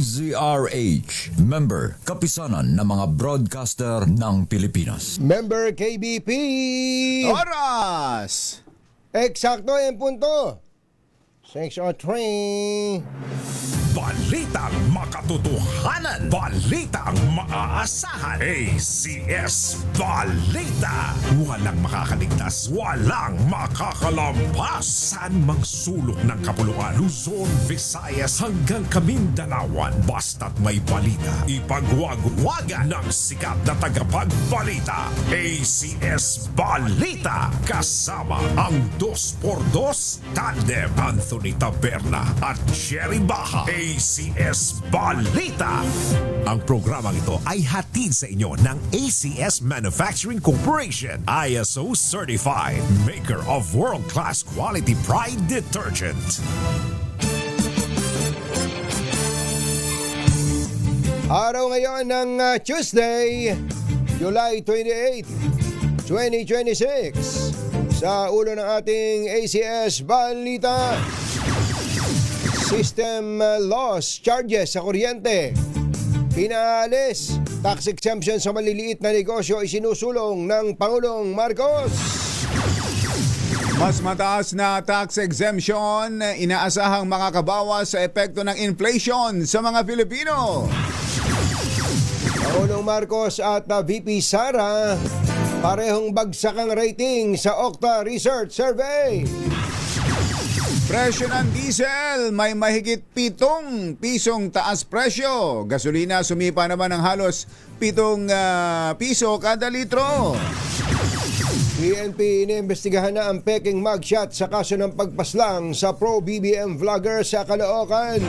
DZRH, member, kapisanan ng mga broadcaster ng Pilipinas. Member KBP! Oras! Eksakto yung punto. 6:03. Balitang makatotohanan. Balitang maaasahan. ACS Balita. Walang makakaligtas. Walang makakalampas. Saan mang sulok ng kapuluan. Luzon, Visayas hanggang Kamindalawan. Basta't may balita. Ipagwagwagan ng sikat na tagapagbalita. ACS Balita. Kasama ang 2x2 tandem Anthony Taberna at Jerry Baha. ACS Balita. Ang programang ito ay hatid sa inyo ng ACS Manufacturing Corporation, ISO certified, maker of world-class quality Pride detergent. Araw ngayon ng Tuesday, July 28, 2026. Sa ulo ng ating ACS Balita, System loss charges sa kuryente, pinaalis, tax exemption sa maliliit na negosyo isinusulong ng Pangulong Marcos. Mas mataas na tax exemption inaasahang makakabawas sa epekto ng inflation sa mga Pilipino. Pangulong Marcos at VP Sara parehong bagsak ang rating sa Okta Research Survey. Presyo ng diesel, may mahigit 7 pisong taas presyo. Gasolina sumipa naman ng halos 7 piso kada litro. PNP iniimbestigahan na ang peking mugshot sa kaso ng pagpaslang sa pro-BBM vlogger sa Caloocan.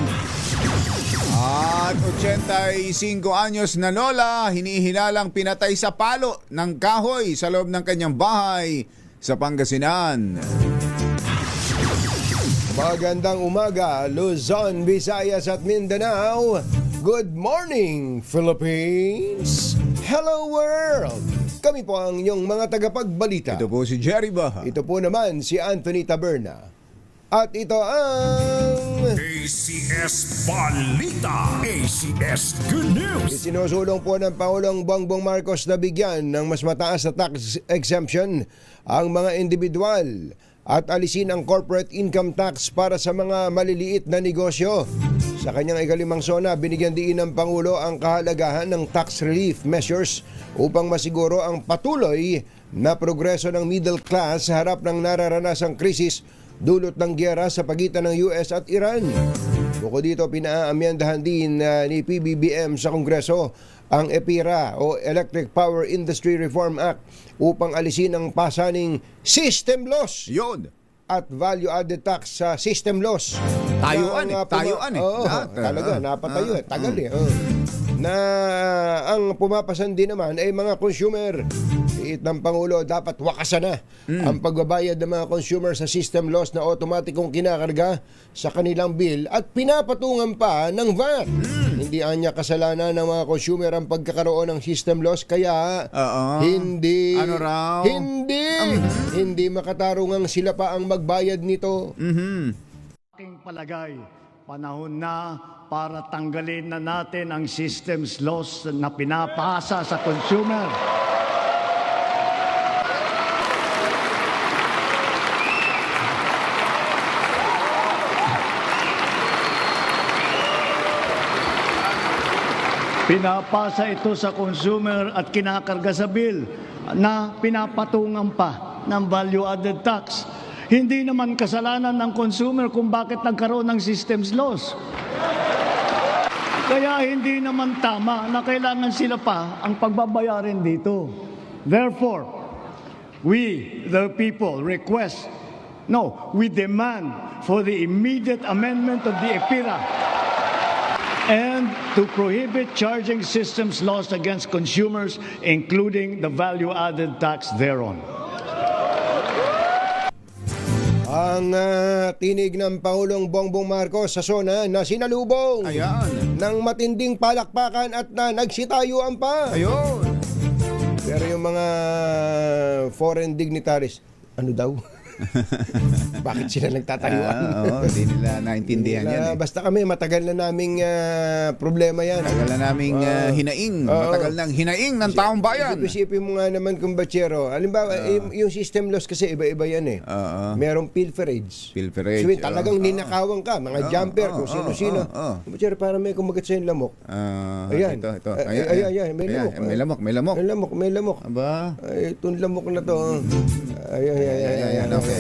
At 85 anyos na lola, hinihilalang pinatay sa palo ng kahoy sa loob ng kanyang bahay sa Pangasinan. Magandang umaga, Luzon, Visayas at Mindanao. Good morning, Philippines. Hello, world. Kami po ang inyong mga tagapagbalita. Ito po si Jerry Baha. Ito po naman si Anthony Taberna. At ito ang ACS Balita. ACS Good News. isinusulong po ng Pangulong Bongbong Marcos na bigyan ng mas mataas na tax exemption ang mga individual at alisin ang corporate income tax para sa mga maliliit na negosyo. Sa kanyang ikalimang sona, binigyan diin ng Pangulo ang kahalagahan ng tax relief measures upang masiguro ang patuloy na progreso ng middle class sa harap ng nararanasang krisis dulot ng giyera sa pagitan ng US at Iran. Bukod dito, pinaamyandahan din ni PBBM sa Kongreso ang EPIRA o Electric Power Industry Reform Act upang alisin ang pasaning system loss Yun. at value-added tax sa system loss. Tayuan Oo, talaga, napatayo. Tagal na ang pumapasan din naman ay mga consumer. Iit ng Pangulo, dapat wakasan na ang pagbabayad ng mga consumer sa system loss na otomatikong kinakarga sa kanilang bill at pinapatungan pa ng VAT. Hindi anya kasalanan ng mga consumer ang pagkakaroon ng system loss, kaya hindi Ano raw? hindi makatarungang sila pa ang magbayad nito. Aking palagay, panahon na para tanggalin na natin ang systems loss na pinapasa sa consumer. Pinapasa ito sa consumer at kinakarga sa bill na pinapatungan pa ng value-added tax. Hindi naman kasalanan ng consumer kung bakit nagkaroon ng systems loss. Kaya hindi naman tama na kailangan sila pa ang pagbabayarin dito. Therefore, we, the people, we demand for the immediate amendment of the EPIRA and to prohibit charging systems laws against consumers, including the value-added tax thereon. Ang tinig ng Pangulong Bongbong Marcos sa sona na sinalubong ng matinding palakpakan at nagsitayuan pa. Ayun. Pero yung mga foreign dignitaries, ano daw? Bakit sila nagtatayuan? Hindi nila naintindihan yan eh. Basta kami, matagal na naming problema yan. Matagal na naming hinaing. Matagal nang hinaing ng taong bayan. Isipin mo nga naman, kumbachero. Halimbawa, yung system loss kasi iba-iba yan eh. Merong pilferage. Pilferage, So, talagang ninakawan ka. Mga jumper, kung sino-sino. Kumbachero, para may kumagat sa yung lamok. Ayan. Ito. Ayan. May lamok. May lamok. May lamok. Aba. Ay, itong lamok na to. Ayan. Okay.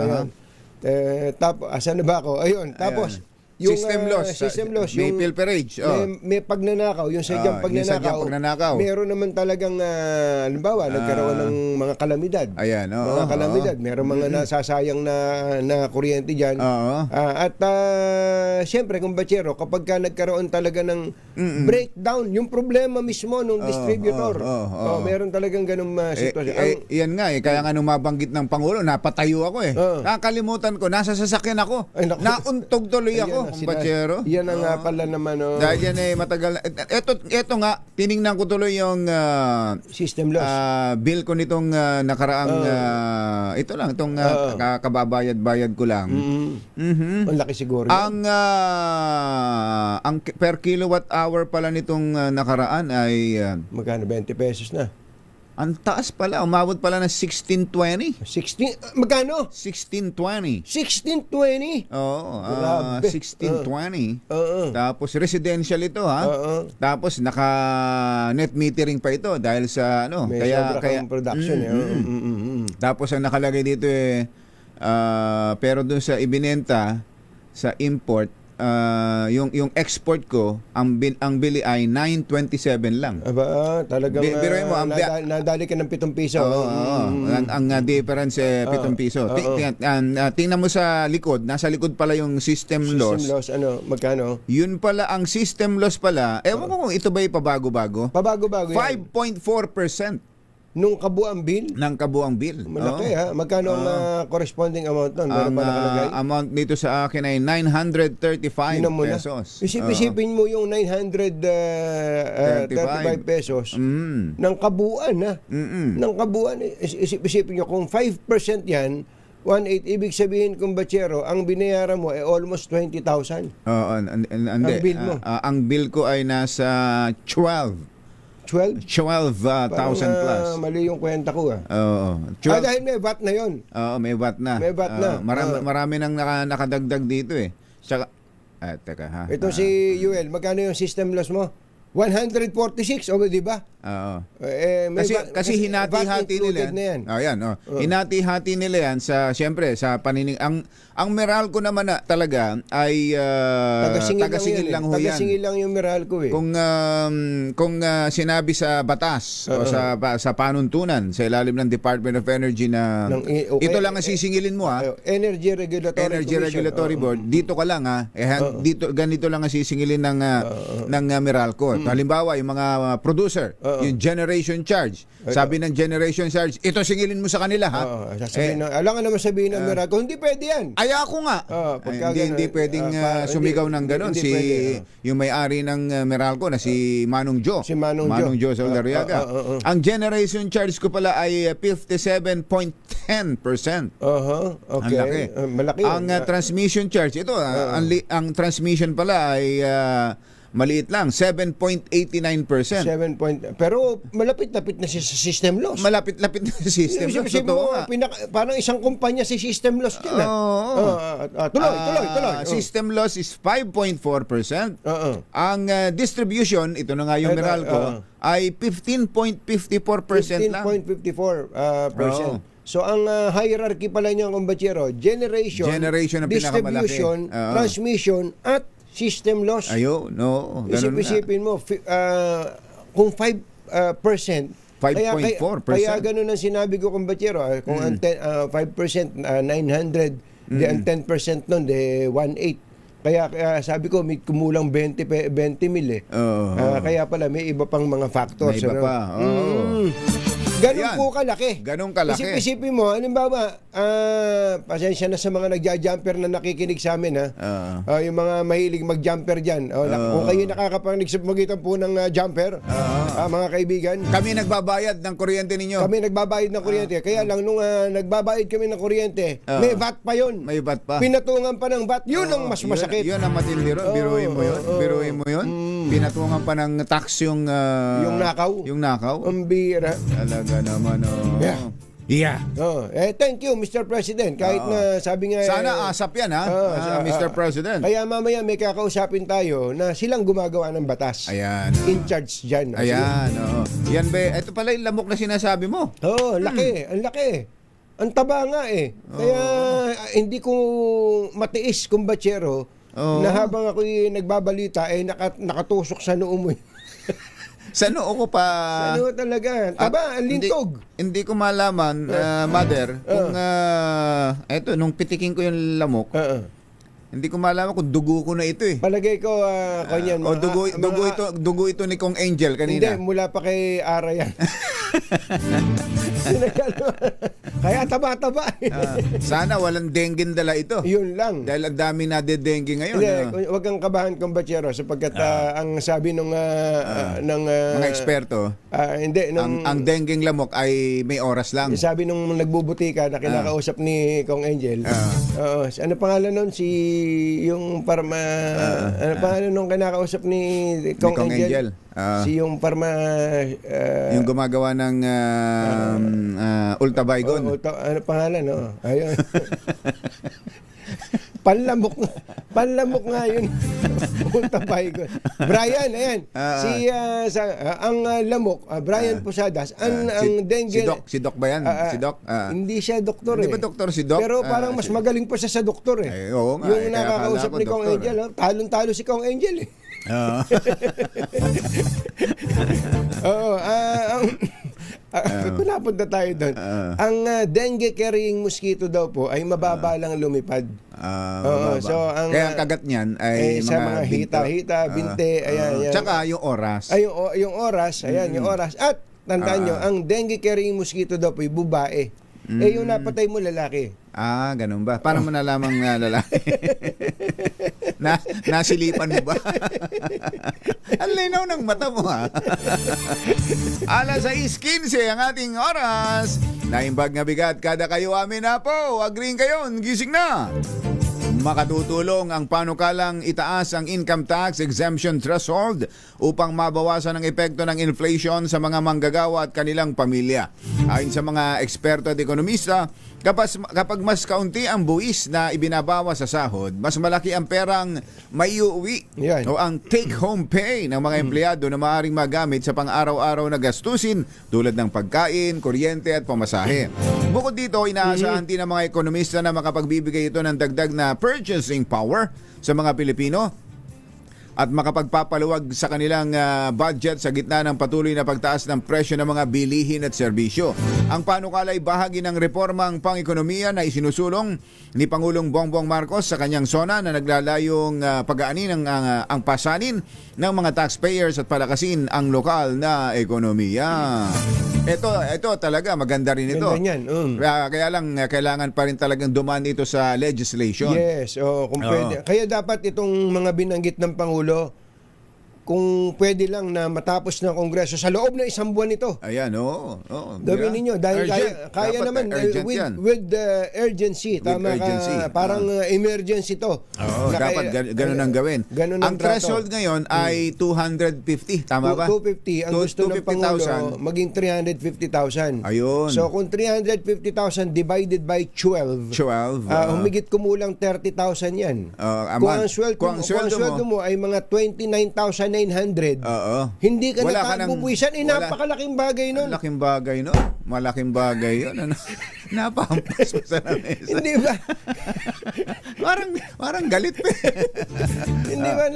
Ayan. Tapos, asan na ba ako? Ayun. Tapos, yung system loss. May yung pilferage. may pagnanakaw, yung sadyang yung sadyang pagnanakaw. meron naman talagang halimbawa, nagkaroon ng mga kalamidad. Ayan, mga kalamidad. Meron mga nasasayang na kuryente diyan. At siyempre, kumbachero, kapag ka nagkaroon talaga ng breakdown, yung problema mismo ng distributor. Meron talagang ganung sitwasyon. Yan nga eh. Kaya nga nung mabanggit ng Pangulo, napatayo ako eh. Nakakalimutan ko, nasa sasakyan ako. Ay, naku. Nauntog tuloy ako. Kumbachero. Yan ang nga pala naman. Dahil yan eh, matagal. Ito nga, tiningnan ko tuloy yung System loss. bill ko nitong nakaraang, ito lang, itong kababayad-bayad ko lang. Ang laki siguro. Ang per kilowatt hour pala nitong nakaraan ay Magkano? 20 pesos na. ang taas pala, umabot pala ng 1620. 16, magkano? 1620. 1620? Oo, Grabe. 1620. Oo. Tapos residential ito ha. Tapos naka net metering pa ito dahil sa ano, May sobra kaya kang production eh. Tapos ang nakalagay dito eh pero doon sa ibinenta sa import yung export ko ang bili ay 927 lang. Aba, talagang Biruin mo, nadali ka ng 7 piso. Ang difference 7 piso. Tingnan mo sa likod, nasa likod pala yung system loss. System loss, ano, magkano? Yun pala ang system loss pala. Ewan ko kung ito ba pabago-bago. Pabago-bago yan. 5.4% Nung kabuang bill? ng kabuang bill. Malaki ha. Magkano ang corresponding amount nun? Meron Ang pa nakalagay? amount dito sa akin ay 935 Tingnan mo na. pesos. Isipin mo yung 935 pesos ng kabuuan ha. Ng kabuuan. Isipin nyo, kung 5% yan, 1.8, ibig sabihin kung bachero, ang binayaran mo ay almost 20,000. Oo, Ang bill mo? Ang bill ko ay nasa 12,000 12? plus. Mali yung kwenta ko ah. Oo. Dahil may VAT na yon. Oo, may VAT na. May VAT na. Marami nang nakadagdag dito eh. Tsaka, teka ha. Ito si Yuel, magkano yung system loss mo? 146, o di ba? Oo. May Kasi hinati-hati nila. na yan. Ayan, hinati-hati nila yan sa siyempre sa panining ang Meralco naman na talaga ay taga-singil lang ho yan. Taga-singil lang yung Meralco eh. Kung sinabi sa batas o sa panuntunan sa ilalim ng Department of Energy na ito lang ang sisingilin mo ha. Energy Regulatory Board, dito ka lang ha. Dito ganito lang ang sisingilin ng Meralco. Halimbawa, yung mga producer, yung generation charge. Sabi ng generation charge, ito singilin mo sa kanila ha. Alam ka naman sabihin ng Meralco, hindi pwede yan. Ay ako nga. Hindi pwedeng sumigaw ng gano'n yung may-ari ng Meralco na si Manong Jo. Si Manong Jo Soldariaga. Ang generation charge ko pala ay 57.10%. Okay. Ang laki. Malaki. Ang transmission charge, ito, ang transmission pala ay maliit lang, 7.89%. Pero malapit-lapit na siya sa system loss. Malapit-lapit na sa system loss. Mo, parang isang kumpanya si system loss dyan. Tuloy. System loss is 5.4%. Ang distribution, ito na nga yung Meralco, ay 15.54% lang. 15.54%. So ang hierarchy pala niya ng kumbachero, generation ang distribution, transmission, at system loss. Ayo, no. Isipin mo, kung 5%, 5.4%. Kaya ganun ang sinabi ko kung bachero. Kung ang 5%, 900, ang 10% nun, 1.8. Kaya sabi ko, may kumulang 20 mil eh. Kaya pala, may iba pang mga factors. May iba pa. Ganun Ayan. po kalaki. Ganun kalaki. Isip-isipin mo, halimbawa, pasensya na sa mga nagja-jumper na nakikinig sa amin, ha? Yung mga mahilig mag-jumper dyan. Kung kayo nakakapanig sa magitan po ng jumper, mga kaibigan, Kami nagbabayad ng kuryente ninyo. kami nagbabayad ng kuryente. Kaya lang, nung nagbabayad kami ng kuryente, may VAT pa yun. May VAT pa. Pinatungan pa ng VAT. Yun ang mas masakit. Yun ang matindi ron. Biruin mo yun. Biruin mo yun. Pinatungan pa ng tax yung nakaw. Yung nakaw. Ang bira. Talaga naman, oh. Yeah. Yeah. Thank you, Mr. President. Kahit na sabi nga... Sana asap yan, ha? Mr. President. Kaya mamaya may kakausapin tayo na silang gumagawa ng batas. Ayan. In charge dyan. Ayan, oo. Yan ba, ito pala yung lamok na sinasabi mo. Laki. Ang laki. Ang taba nga eh. Kaya hindi ko matiis kung batsero na habang ako'y nagbabalita nakatusok sa noo mo. Sa noo ko pa... Ano talaga? Taba, ang lintog. Hindi ko malaman, mother, kung eto, nung pitikin ko yung lamok, hindi ko malaman kung dugo ko na ito eh. Palagay ko, kanyan. O dugo ito ni Kong Angel kanina. Hindi, mula pa kay Ara yan. Kaya taba-taba. Sana walang dengue dala ito. Yun lang. Dahil ang dami na dengue ngayon. Hindi, huwag kang kabahan kong batsero sapagkat ang sabi ng Mga eksperto, hindi ang dengue lamok ay may oras lang. sabi nung nagbubutika na kinakausap ni Kong Angel. Ano pangalan nun yung ano pangalan nung kinakausap ni Kong Angel? Si yung Yung gumagawa ng Ulta Baygon. Ano pangalan, no? Ayun. Panlamok nga yun. Ulta Baygon. Brian, ayan. Ang lamok, Brian Posadas, ang dengue. Si Doc ba yan? Si Doc? Hindi siya doktor Hindi ba doktor si Doc? Pero parang mas magaling pa siya sa doktor eh. Oo nga. Yung nakakausap ni Kong Angel, talon-talo si Kong Angel eh. Napunta tayo doon. Ang dengue carrying mosquito daw po ay mababa lang lumipad. So kaya ang kagat niyan ay sa mga hita-hita, binte, ayan. Tsaka yung oras. Yung oras, ayan, yung oras. At tandaan nyo, ang dengue carrying mosquito daw po ay babae. Yung napatay mo lalaki. Ganun ba? Paano mo nalamang lalaki? Nasilipan mo ba? Ang linaw ng mata mo, ha? 6:15 ang ating oras. Naimbag na bigat kada kayo amin na po. Agreeing kayo, gising na. Makatutulong ang panukalang itaas ang income tax exemption threshold upang mabawasan ang epekto ng inflation sa mga manggagawa at kanilang pamilya. Ayon sa mga eksperto at ekonomista, kapag mas kaunti ang buwis na ibinabawa sa sahod, mas malaki ang perang maiuwi o ang take-home pay ng mga empleyado na maaaring magamit sa pang-araw-araw na gastusin tulad ng pagkain, kuryente at pamasahe. Bukod dito, inaasahan din ng mga ekonomista na makapagbibigay ito ng dagdag na purchasing power sa mga Pilipino at makapagpapaluwag sa kanilang budget sa gitna ng patuloy na pagtaas ng presyo ng mga bilihin at serbisyo. Ang panukala ay bahagi ng reformang pang-ekonomiya na isinusulong ni Pangulong Bongbong Marcos sa kanyang SONA na naglalayong pag-aanin ang pasanin ng mga taxpayers at palakasin ang lokal na ekonomiya. Ito talaga maganda rin ito. Kaya lang kailangan pa rin talagang dumaan ito sa legislation. Yes, kung pwede. Kaya dapat itong mga binanggit ng Pangulo, kung pwede lang na matapos ng Kongreso sa loob ng isang buwan ito. Ayan, gawin ninyo dahil kaya naman with the urgency. Tama ka, parang emergency to. Dapat ganun ang gawin. Ang threshold ngayon ay 250, tama ba? 250. Ang gusto ng Pangulo, maging 350,000. Ayun. So kung 350,000 divided by 12, humigit kumulang 30,000 yan. Kung ang sweldo mo ay mga 29,900, hindi ka nakapagbubuisan. Napakalaking bagay nun. Malaking bagay yun. Napahampas mo sa lamesa. Hindi ba? parang galit pa. Hindi ba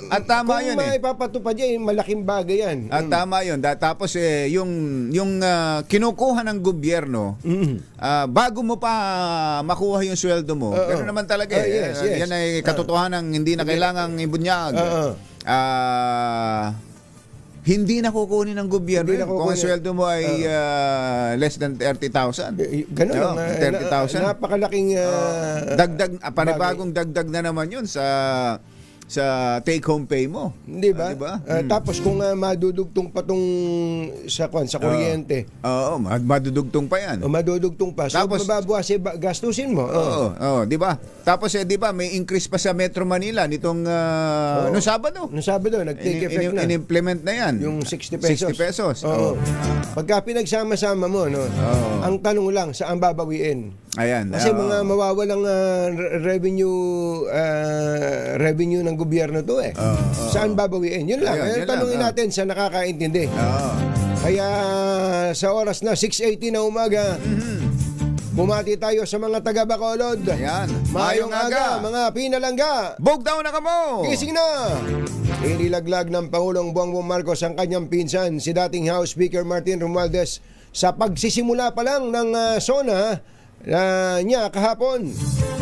at tama yun kung maipapatupad yan, malaking bagay yan. At tama yun. Tapos yung kinukuha ng gobyerno, bago mo pa makuha yung sweldo mo, gano'n naman talaga. Yes. Yan ay katotohanan, hindi na kailangang ibunyag. hindi na kukunin ng gobyerno Hindi na yun. Kung ang kukunin. sweldo mo ay less than 30,000. Ganun Oo, lang. 30,000. Napakalaking Dagdag, panibagong dagdag na naman yun sa take-home pay mo. Di ba? Di ba? Tapos kung madudugtong pa tong sa kuryente, Oo, madudugtong pa yan. o madudugtong pa. So, Tapos- mababawas gastusin mo. Oo, di ba? Tapos di ba may increase pa sa Metro Manila nitong no Sabado. Noong Sabado, nag-take effect na. In-implement na yan. Yung 60 pesos. 60 pesos. Oo. Pagka pinagsama-sama mo, no, ang tanong lang, saan babawiin? Ayan. Kasi oo. mga mawawalang revenue ng gobyerno to eh. Saan babawiin? Yun lang. Ayun, yun Tanungin lang, natin sa nakakaintindi. Oo. Kaya sa oras na 6:80 na umaga, bumati tayo sa mga taga Bacolod. Ayan. Mayong aga, mga pinalangga. Bog down na kamo! Gising na! Inilaglag ng Pangulong Bongbong Marcos ang kanyang pinsan, si dating House Speaker Martin Romualdez, sa pagsisimula pa lang ng SONA niya kahapon.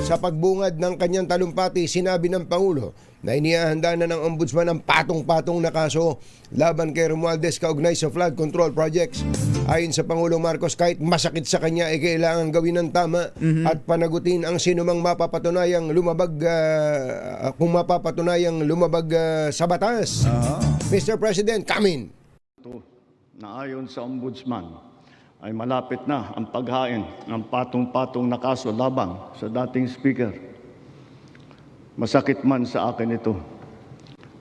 Sa pagbungad ng kanyang talumpati, sinabi ng Pangulo na inihahanda na ng Ombudsman ang patong-patong na kaso laban kay Romualdez kaugnay sa flood control projects. Ayon sa Pangulong Marcos, kahit masakit sa kanya ay kailangan gawin ng tama at panagutin ang sinumang mapapatunayang lumabag sa batas. Mr. President, come in. Ito, na ayon sa Ombudsman ay malapit na ang paghain ng patong-patong na kaso laban sa dating Speaker. Masakit man sa akin ito,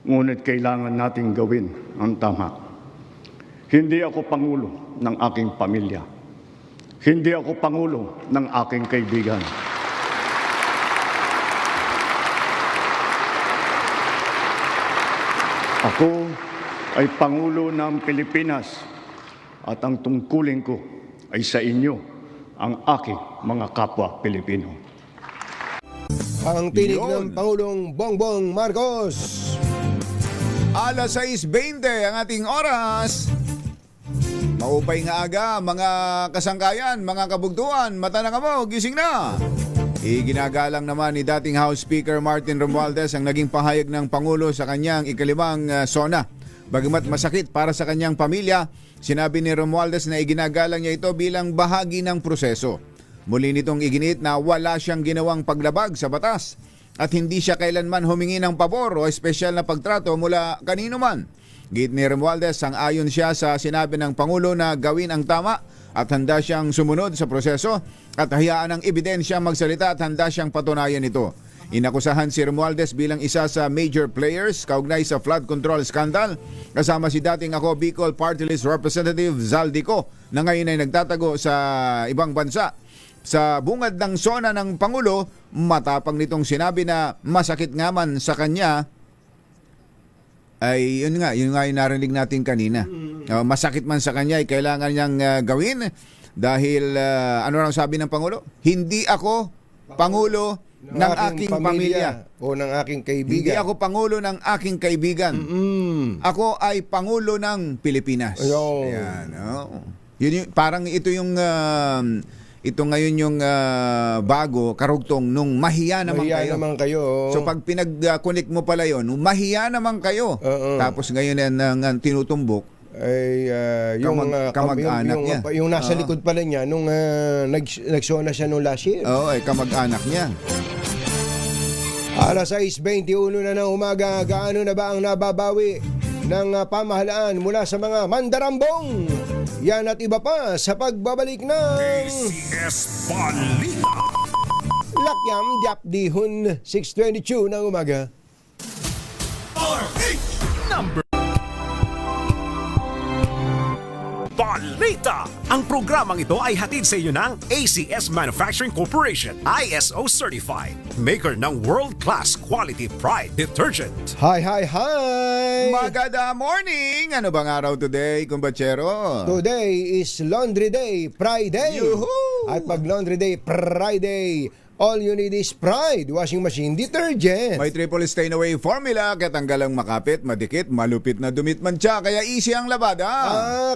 ngunit kailangan nating gawin ang tama. Hindi ako pangulo ng aking pamilya. Hindi ako pangulo ng aking kaibigan. Ako ay Pangulo ng Pilipinas at ang tungkulin ko ay sa inyo, ang aking mga kapwa Pilipino. Ang tinig Yun. ng Pangulong Bongbong Marcos. Alas 6:20 ang ating oras. Maupay nga aga, mga kasangkayan, mga kabugtuan, mata na kamo, gising na. Iginagalang naman ni dating House Speaker Martin Romualdez ang naging pahayag ng Pangulo sa kanyang ikalimang SONA. Bagamat masakit para sa kanyang pamilya, sinabi ni Romualdez na iginagalang niya ito bilang bahagi ng proseso. Muli nitong iginit na wala siyang ginawang paglabag sa batas at hindi siya kailanman humingi ng pabor o espesyal na pagtrato mula kanino man. Git ni Romualdez, sang-ayon siya sa sinabi ng Pangulo na gawin ang tama at handa siyang sumunod sa proseso at hayaan ang ebidensya magsalita at handa siyang patunayan ito. Inakusahan si Romualdez bilang isa sa major players kaugnay sa flood control scandal kasama si dating Ako Bicol Party List Representative Zaldico na ngayon ay nagtatago sa ibang bansa. Sa bungad ng SONA ng Pangulo, matapang nitong sinabi na masakit nga man sa kanya ay yun nga yung narinig natin kanina. Masakit man sa kanya ay kailangan niyang gawin dahil ano lang sabi ng Pangulo? Hindi ako Pangulo ng aking pamilya o ng aking kaibigan. Hindi ako Pangulo ng aking kaibigan. Ako ay Pangulo ng Pilipinas. Ayun. Ayan, parang ito yung ito ngayon yung bago, karugtong nung mahiya naman Mahiya kayo. naman kayo. So pag pinag-connect mo pala yun, mahiya naman kayo. Tapos ngayon yan ang tinutumbok. Ay yung Kamag-anak niya. Yung nasa likod pala niya nung nagsona siya nung last year. Oo, kamag-anak niya. Alas 6:21 na ng umaga, gaano na ba ang nababawi ng pamahalaan mula sa mga mandarambong? Yan at iba pa sa pagbabalik ng ACS Balita. Lakyam Diapdihon 6:22 ng umaga. Number Balita! Ang programang ito ay hatid sa iyo ng ACS Manufacturing Corporation, ISO Certified, maker ng world-class quality Pride Detergent. Hi! Maganda morning! Ano bang araw today, kumbachero? Today is Laundry Day, Friday. Yuhu! At pag Laundry Day, Friday, All you need is Pride Washing Machine Detergent. May triple stain away formula, kaya tanggalang makapit, madikit, malupit na dumit mantsa, kaya easy ang labada.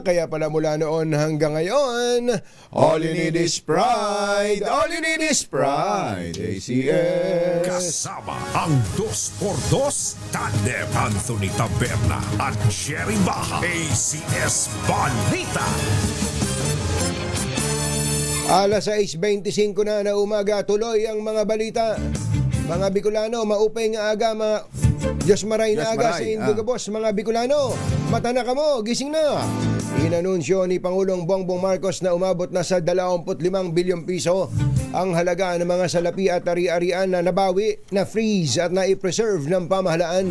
Kaya pala mula noon hanggang ngayon, all you need is Pride. All you need is Pride. ACS. Kasama ang 2x2 Tandem Anthony Taberna at Jerry Baja. ACS Balita. Alas 6:25 na umaga, tuloy ang mga balita. Mga Bicolano, maupay nga aga, Diyos maray na Diyos aga maray, sa Indugabos. Mga Bicolano, mata na kamo, gising na. Inanunsyo ni Pangulong Bongbong Marcos na umabot na sa 25 bilyong piso ang halaga ng mga salapi at ari-arian na nabawi, na-freeze at na-preserve ng pamahalaan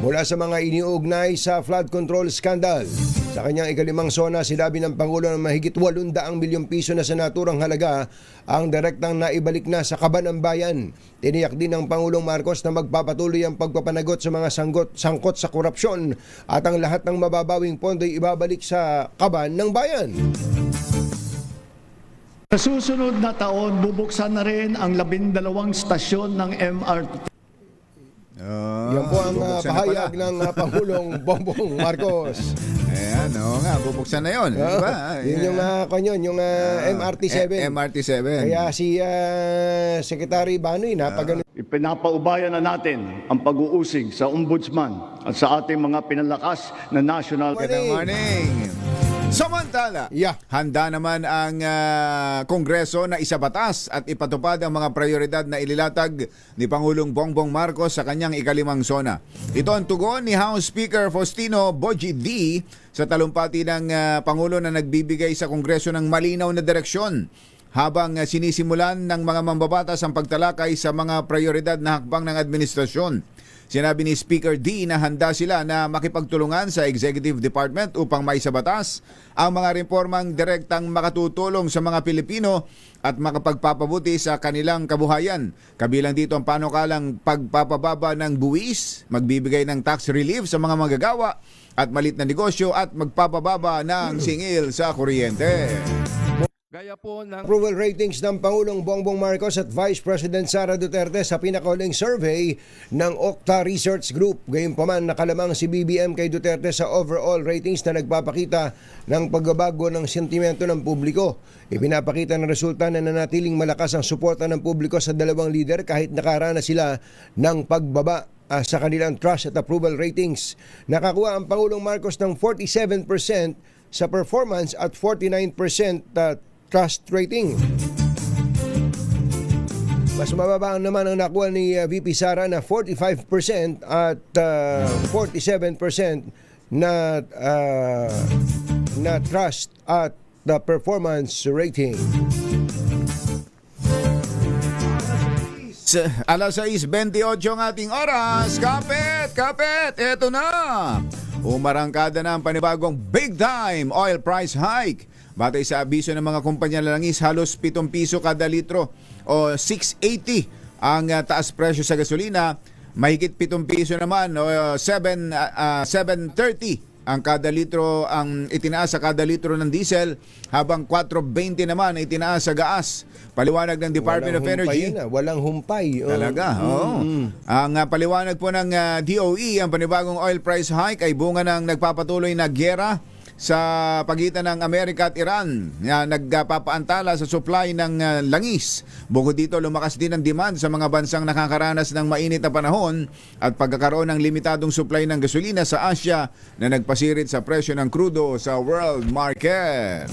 mula sa mga iniugnay sa flood control scandal. Sa kanyang ikalimang sona, sinabi ng Pangulo na mahigit 800 milyong piso na sa naturang halaga ang direktang naibalik na sa kaban ng bayan. Tiniyak din ng Pangulong Marcos na magpapatuloy ang pagpapanagot sa mga sangkot sa korupsyon at ang lahat ng mababawing pondo ay ibabalik sa kaban ng bayan. Sa susunod na taon, bubuksan na rin ang 12 stasyon ng MRT. Yan po ang bubuksan na pahayag pala. ng Pangulong Bongbong Marcos. Ayan, oo nga, bubuksan na yun. Diba? Yun yung yung MRT7. MRT7. Kaya si Secretary Banoy napagano. Ipinapaubayan na natin ang pag-uusig sa ombudsman at sa ating mga pinalakas na national. Good morning. Samantala, Yeah. handa naman ang Kongreso na isabatas at ipatupad ang mga prioridad na ililatag ni Pangulong Bongbong Marcos sa kanyang ikalimang sona. Ito ang tugon ni House Speaker Faustino Boji D sa talumpati ng Pangulo na nagbibigay sa Kongreso ng malinaw na direksyon habang sinisimulan ng mga mambabatas ang pagtalakay sa mga prioridad na hakbang ng administrasyon. Sinabi ni Speaker D na handa sila na makipagtulungan sa Executive Department upang maisabatas ang mga reformang direktang makatutulong sa mga Pilipino at makapagpapabuti sa kanilang kabuhayan. Kabilang dito ang panukalang pagpapababa ng buwis, magbibigay ng tax relief sa mga manggagawa at malit na negosyo at magpapababa ng singil sa kuryente. Gaya po ng Approval ratings ng Pangulong Bongbong Marcos at Vice President Sara Duterte sa pinakahuling survey ng Okta Research Group. Gayunpaman, nakalamang si BBM kay Duterte sa overall ratings na nagpapakita ng pagbabago ng sentimento ng publiko. Ipinapakita ng resulta na nanatiling malakas ang suporta ng publiko sa dalawang lider kahit nakaranas sila ng pagbaba sa kanilang trust at approval ratings. Nakakuha ang Pangulong Marcos ng 47% sa performance at 49% trust rating. Mas mababa naman ang nakuha ni VP Sara na 45% at 47% na trust at the performance rating. Alas 6:28 ang ating oras. Kapit! Eto na! Umarangkada na ang panibagong big time oil price hike. Batay sa abiso ng mga kumpanya ng langis, halos 7 piso kada litro o 6.80 ang taas presyo sa gasolina. Mahigit 7 piso naman o 7.30 ang kada litro ang itinaas sa kada litro ng diesel, habang 4.20 naman ay itinaas sa gas. Paliwanag ng Department of Energy. Walang humpay. Talaga, oo. Ang paliwanag po ng DOE, ang panibagong oil price hike ay bunga ng nagpapatuloy na gyera sa pagitan ng Amerika at Iran na nagpapaantala sa supply ng langis. Bukod dito, lumakas din ang demand sa mga bansang nakakaranas ng mainit na panahon at pagkakaroon ng limitadong supply ng gasolina sa Asia na nagpasirit sa presyo ng krudo sa world market.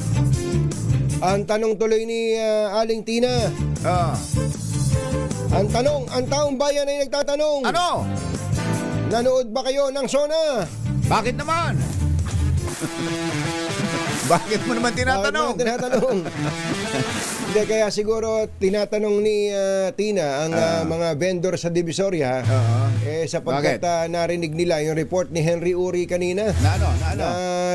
Ang tanong tuloy ni Aling Tina. Ang taong bayan ay nagtatanong. Ano? Nanood ba kayo ng SONA? Bakit naman? Bakit mo naman tinatanong? Hindi, kaya siguro tinatanong ni Tina ang mga vendor sa Divisoria sapagkat narinig nila yung report ni Henry Uri kanina. Na ano?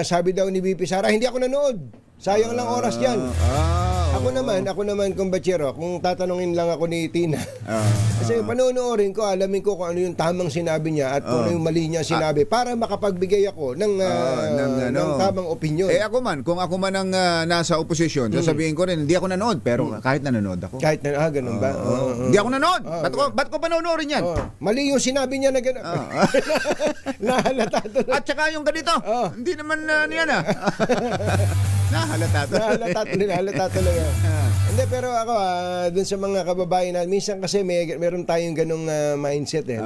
Sabi daw ni VP Sara, hindi ako nanood. Sayang lang oras yan. Okay. Ako ako naman kumbachero, kung tatanungin lang ako ni Tina. Kasi panonoorin ko, alamin ko kung ano yung tamang sinabi niya at kung ano yung mali niya sinabi para makapagbigay ako ng tamang opinion. Ako man, kung ako man ang nasa oposisyon, sasabihin ko rin, hindi ako nanood, pero kahit nanonood ako. Kahit na, ganun ba? Hindi ako nanood. Ba't ko panonoorin yan? Mali yung sinabi niya na gano'n. Nahalata to. At saka yung ganito, hindi naman yan Nahalata talaga. Hindi, pero ako, dun sa mga kababayan na, minsan kasi meron tayong ganong mindset eh.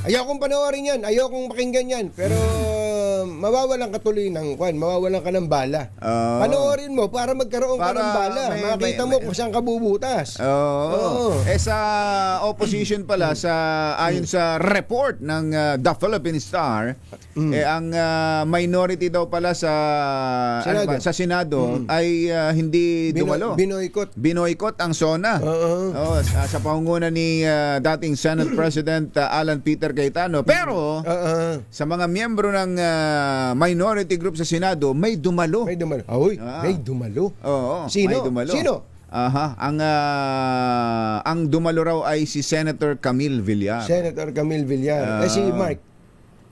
Ayokong panoorin yan, ayokong pakinggan yan, pero mawawalan ka tuloy ng mawawalan ka ng bala. Panoorin mo para magkaroon ka ng bala. Makita mo kung saan ka bubutas. Sa opposition pala, ayon sa report ng The Philippine Star, ang minority daw pala sa Senado ay hindi dumalo. Binoykot ang SONA. Sa pangunguna ni dating Senate President Alan Peter Cayetano. Pero sa mga miyembro ng minority group sa Senado, may dumalo. May dumalo. May dumalo. Sino? Ang dumalo raw ay si Senator Camille Villar. Senator Camille Villar. Si Mark.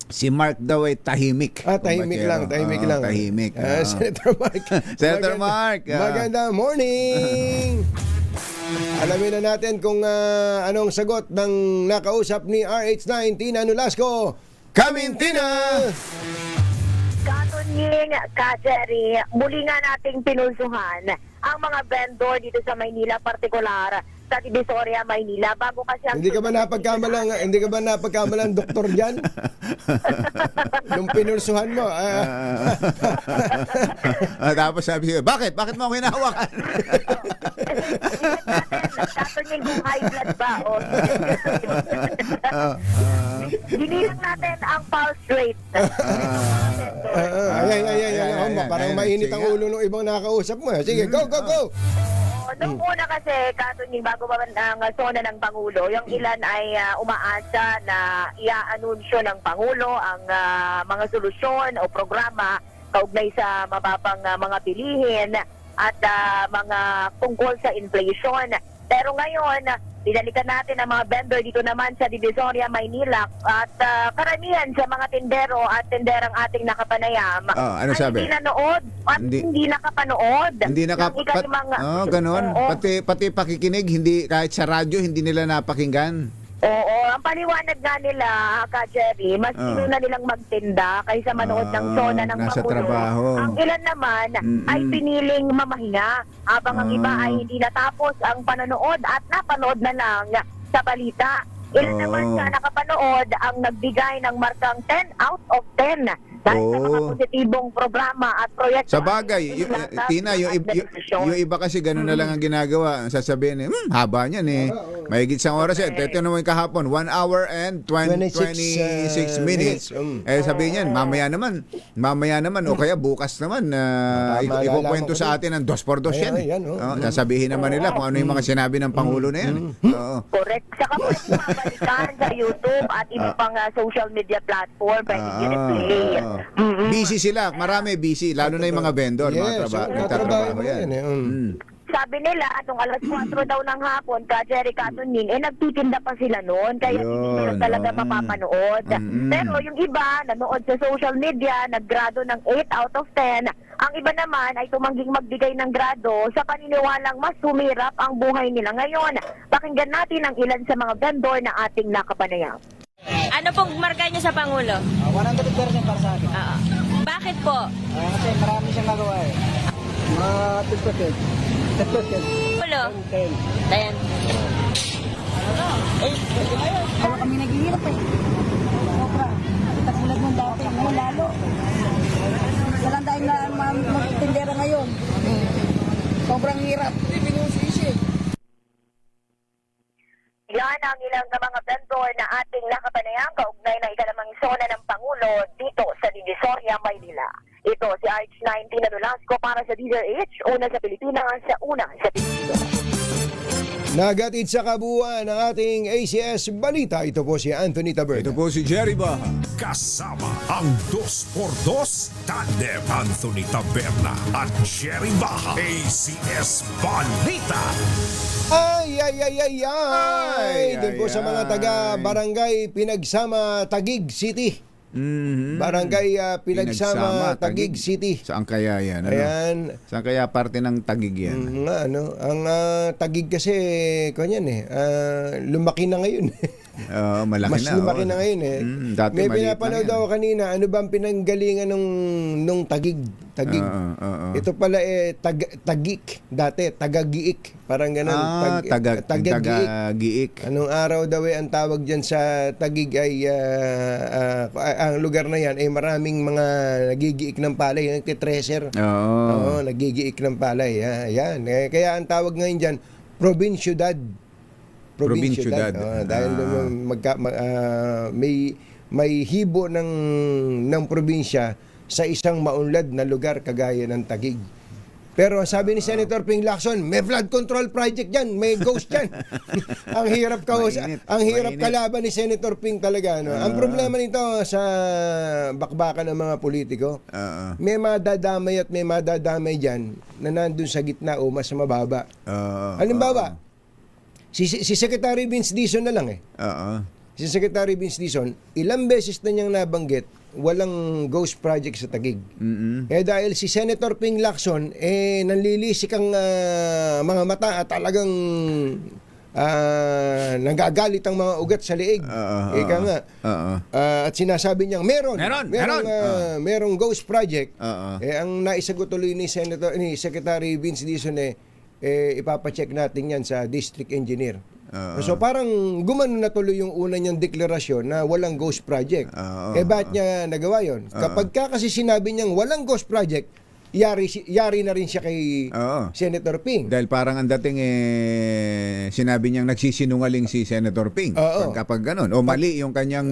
Si Mark daw ay tahimik. Tahimik lang. Tahimik. Senator Mark. Senator Mark. Magandang morning! Alamin na natin kung anong sagot ng nakausap ni RH9, Tina Nolasco. Kamintina! Katunying, Jerry, muli nga nating pinulsuhan ang mga vendor dito sa Maynila, partikular sa Divisoria, Maynila. Bago kasi ang... Hindi ka ba napagkamalang doktor diyan? Nung pinulsuhan mo. Tapos sabi siya, bakit mo ako hinahawakan? Katunying kung high blood ba o... Ginilang natin ang pulse rate. Parang mainit ang ulo ng ibang nakakausap mo. Sige, go! Noong una kasi, Katunying, bago pa ang SONA ng Pangulo, yung ilan ay umaasa na i-anunsyo ng Pangulo ang mga solusyon o programa kaugnay sa mababang mga bilihin at mga tungkol sa inflation. Pero ngayon, pinalikan natin ang mga vendor dito naman sa Divisoria, Maynila at karamihan sa mga tindero at tinderang ating nakapanayam ano sabi? hindi nanood at hindi nakapanood. Ganon. Pati pakikinig, hindi kahit sa radyo, hindi nila napakinggan. Oo, ang paliwanag nga nila, Jerry, mas inuna nilang magtinda kaysa manood ng SONA ng nasa Pangulo. trabaho. Ang ilan naman ay piniling mamahinga habang ang iba ay hindi natapos ang panonood at napanood na lang sa balita. Ilan naman sa nakapanood ang nagbigay ng markang 10 out of 10 dahil sa mga positibong programa at proyekto. Sa bagay, Tina, yung iba kasi gano'n na lang ang ginagawa. Sasabihin, haba niyan eh. Mahigit isang oras eh. Ito naman kahapon, 1 hour and 26 minutes. Sabihin niyan, mamaya naman, o kaya bukas naman, ikukwento sa atin ng 2x2 yan. Sasabihin naman nila kung ano yung mga sinabi ng Pangulo na yan. Correct. Saka po mabalikan sa YouTube at iba pang social media platform, pwede i-replay. Busy sila, marami busy, lalo na yung mga vendor, mga nagtatrabaho yan. Sabi nila, atong alas 4 daw ng hapon, Jerry, Katunying, nagtitinda pa sila noon, kaya hindi nila talaga mapapanood. Pero yung iba, nanood sa social media, naggrado ng 8 out of 10. Ang iba naman ay tumangging magbigay ng grado sa paniniwalang mas sumirap ang buhay nila ngayon. Pakinggan natin ang ilan sa mga vendor na ating nakapanayam. Ano pong marka niyo sa Pangulo? 100% para sa akin. Bakit po? Kasi marami siyang nagawa eh. Mga 10%. 10%. Pangulo? 10. Ayan. Kaya kami naghihirap eh. Sobra. Katulad ng dati. Ngayon lalo. Walang dahil na magtindera ngayon. Sobrang hirap. Yan ang ilang na mga vendor na ating nakapanayam kaugnay na ikalamang SONA ng Pangulo dito sa Divisoria, Maynila. Ito si RH19 na Nolasco para sa DZRH, una sa Pilipinas, una sa Pilipino. Nagatid sa kabuuan ng ating ACS Balita. Ito po si Anthony Taberna. Ito po si Jerry Baha. Kasama ang 2x2 tandem Anthony Taberna at Jerry Baha. ACS Balita. Ay! Doon po sa mga taga-barangay Pinagsama, Taguig City. Barangay Pinagsama, Taguig City. Saan kaya yan? Ano? Ayan. Saan kaya parte ng Taguig yan? Ang Taguig kasi, kanyan lumaki na ngayon. Malaki Mas na. lumaki na ngayon eh. Dati May maliit pinapanood lang yan. ako kanina, ano ba ang pinanggalingan nung Taguig? Ito pala Tagik dati, Tagagiik. Parang ganun. Tagagiik. Anong araw daw ang tawag dyan sa Taguig ay ang lugar na yan ay maraming mga nagigiik ng palay, nagtitreasure. Oo, nagigiik ng palay. Yan. Kaya ang tawag ngayon dyan, Provinciudad. Provinciudad. Dahil may hibo ng probinsya sa isang maunlad na lugar kagaya ng Taguig. Pero sabi ni Senator Ping Lacson, may flood control project dyan, may ghost dyan. Ang hirap Mainit. kalaban ni Senator Ping talaga. No? Ang problema nito sa bakbakan ng mga politiko, may madadamay at may madadamay dyan na nandun sa gitna o mas mababa. Halimbawa, si Secretary Vince Dizon na lang Si Secretary Vince Dizon, ilang beses na niyang nabanggit, walang ghost project sa Taguig. Dahil si Senator Ping Lacson, nanlilisik ang mga mata at talagang nagagalit ang mga ugat sa liig. Ika nga. At sinasabi niyang merong ghost project. Ang naisagot tuloy ni Secretary Vince Dizon ipapacheck natin yan sa district engineer. So parang gumano na tuloy yung una niyang deklarasyon na walang ghost project. Bakit niya nagawa yun? Kapag kasi sinabi niyang walang ghost project, yari na rin siya kay Senator Ping. Dahil parang ang dating sinabi niyang nagsisinungaling si Senator Ping. Kapag ganun. O mali yung kanyang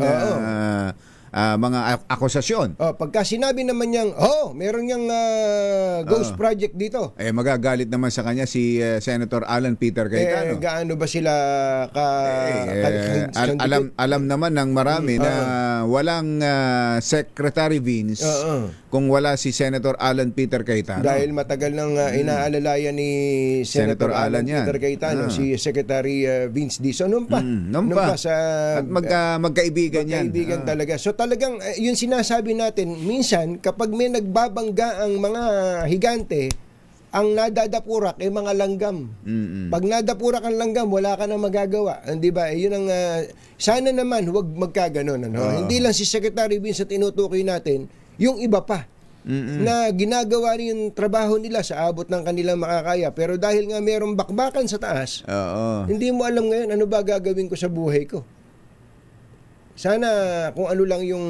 mga akusasyon. Pagka sinabi naman niyang, meron niyang ghost project dito. Magagalit naman sa kanya si Senator Alan Peter Cayetano. Gaano ba sila alam naman ng marami na walang Secretary Vince kung wala si Senator Alan Peter Cayetano. Dahil matagal nang inaalalayan ni Senator Alan Peter Cayetano si Secretary Vince Dizon noon pa sa at magkaibigan yan. Magkaibigan talaga. So talagang yung sinasabi natin, minsan kapag may nagbabangga ang mga higante, ang nadadapurak ay mga langgam. Pag nadapurak ang langgam, wala ka na magagawa. Di ba? Yun ang sana naman huwag magkaganon. Hindi lang si Secretary Vince at tinutukoy natin, yung iba pa na ginagawa rin yung trabaho nila sa abot ng kanilang makakaya. Pero dahil nga mayroong bakbakan sa taas, hindi mo alam ngayon ano ba gagawin ko sa buhay ko. Sana kung ano lang yung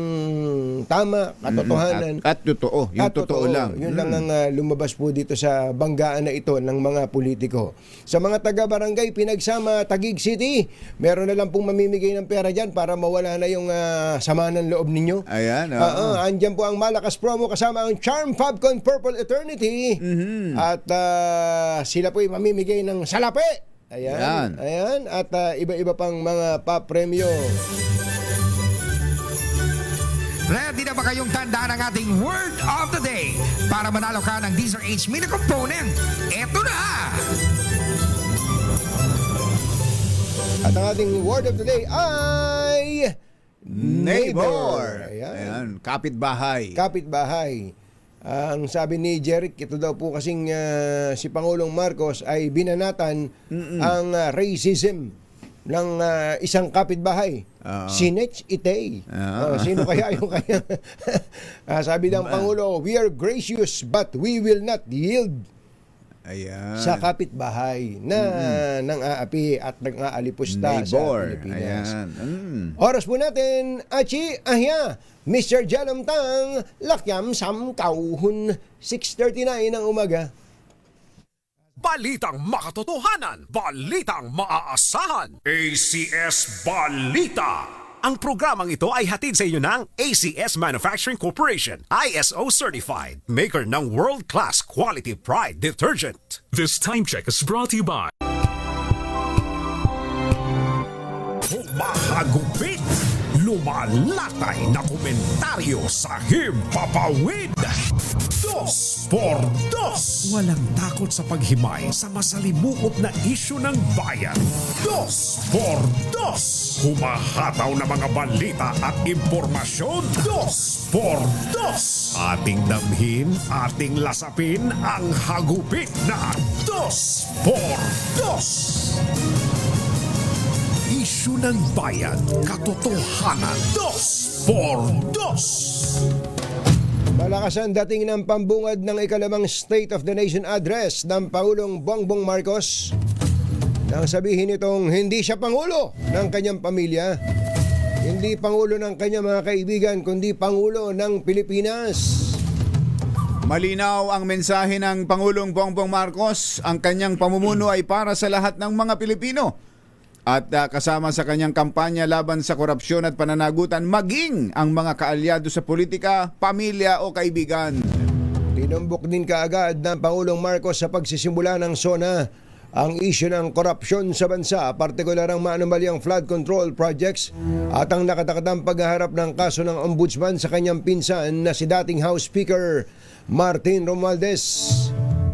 tama, katotohanan. At totoo. Yung totoo lang. Yun lang ang lumabas po dito sa banggaan na ito ng mga politiko. Sa mga taga-barangay Pinagsama, Taguig City, meron na lang pong mamimigay ng pera dyan para mawala na yung sama ng loob ninyo. Ayan. Andyan po ang malakas promo kasama ang Charm Fabcon Purple Eternity. At sila po mamimigay ng salapi. Ayan. At iba-iba pang mga papremyo. Ready na ba kayong tandaan ang ating Word of the Day para manalo ka ng DZRH Mini Component? Eto na! At ang ating Word of the Day ay Neighbor. Ayan. Kapitbahay. Kapitbahay. Ang sabi ni Jeric, ito daw po kasing si Pangulong Marcos ay binanatan ang racism ng isang kapitbahay. Sinech Itay. Sino kaya yung kaya? Sabi ng Pangulo, we are gracious but we will not yield. Sa kapitbahay na nang aapi at nang-aalipusta sa Pilipinas. Oras po natin, Achi Ahya, Mr. Jalom Tang, Lakyam Sam Kauhun, 6:39 ng umaga. Balitang makatotohanan, balitang maaasahan. ACS Balita. Ang programang ito ay hatid sa inyo ng ACS Manufacturing Corporation, ISO certified, maker ng world-class quality Pride detergent. This time check is brought to you by Humahagupit, lumalatay na komentaryo sa Himpapawid. 2 por 2. Walang takot sa paghimay sa masalimuot na isyu ng bayan. 2 por 2. Humahataw na mga balita at impormasyon. 2 por 2. Ating damhin, ating lasapin ang hagupit na 2 por 2. Isyu ng bayan, katotohanan, 2 por 2. Malakas ang dating ng pambungad ng ikalimang State of the Nation Address ng Pangulong Bongbong Marcos nang sabihin itong hindi siya Pangulo ng kanyang pamilya, hindi Pangulo ng kanyang mga kaibigan, kundi Pangulo ng Pilipinas. Malinaw ang mensahe ng Pangulong Bongbong Marcos, ang kanyang pamumuno ay para sa lahat ng mga Pilipino. At kasama sa kanyang kampanya laban sa korupsyon at pananagutan, maging ang mga kaalyado sa politika, pamilya o kaibigan. Tinumbok din kaagad ng Pangulong Marcos sa pagsisimula ng SONA ang isyu ng korupsyon sa bansa, partikular ang maanumalyang flood control projects at ang nakatakdang paghaharap ng kaso ng ombudsman sa kanyang pinsan na si dating House Speaker Martin Romualdez.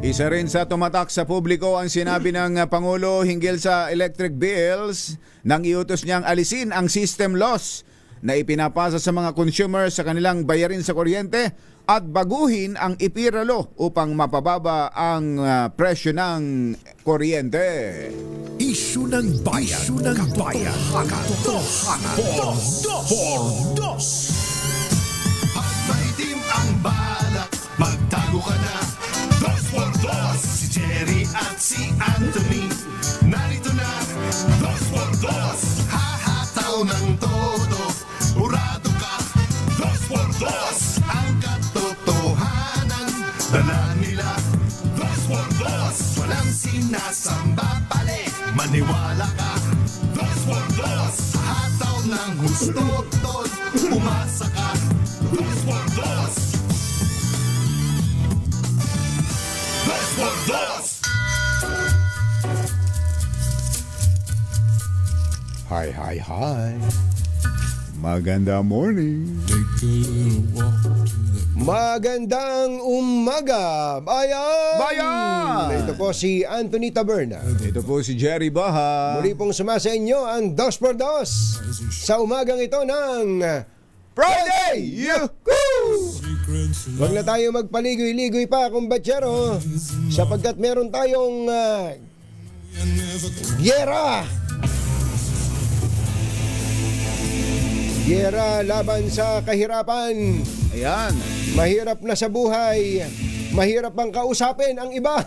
Isa rin sa tumatak sa publiko ang sinabi ng Pangulo hinggil sa electric bills nang iutos niyang alisin ang system loss na ipinapasa sa mga consumer sa kanilang bayarin sa kuryente at baguhin ang IPIRA law upang mapababa ang presyo ng kuryente. Isyu ng bayan, katotohanan, 2 por 2. Pag maitim ang balak, magtago ka na. 2 por 2, si Jerry at si Anthony. Narito na, 2 por 2, hahataw ng todo. Urado ka, 2 por 2, ang katotohanan. Dala nila, 2 por 2, walang sinasamba pali. Maniwala ka, 2 por 2, hataw ng gusto tol. Umasa ka, 2 por 2. Hi. Maganda morning. Magandang umaga, bayan! Bayan! Ito po si Anthony Taberna. Ito po si Jerry Baha. Muli pong sumasa inyo ang 2 por 2 sa umagang ito ng Friday! Yuhuu! Huwag na tayo magpaligoy-ligoy pa, kumbatsero, sapagkat meron tayong Giyera laban sa kahirapan. Ayan. Mahirap na sa buhay. Mahirap ang kausapin ang iba.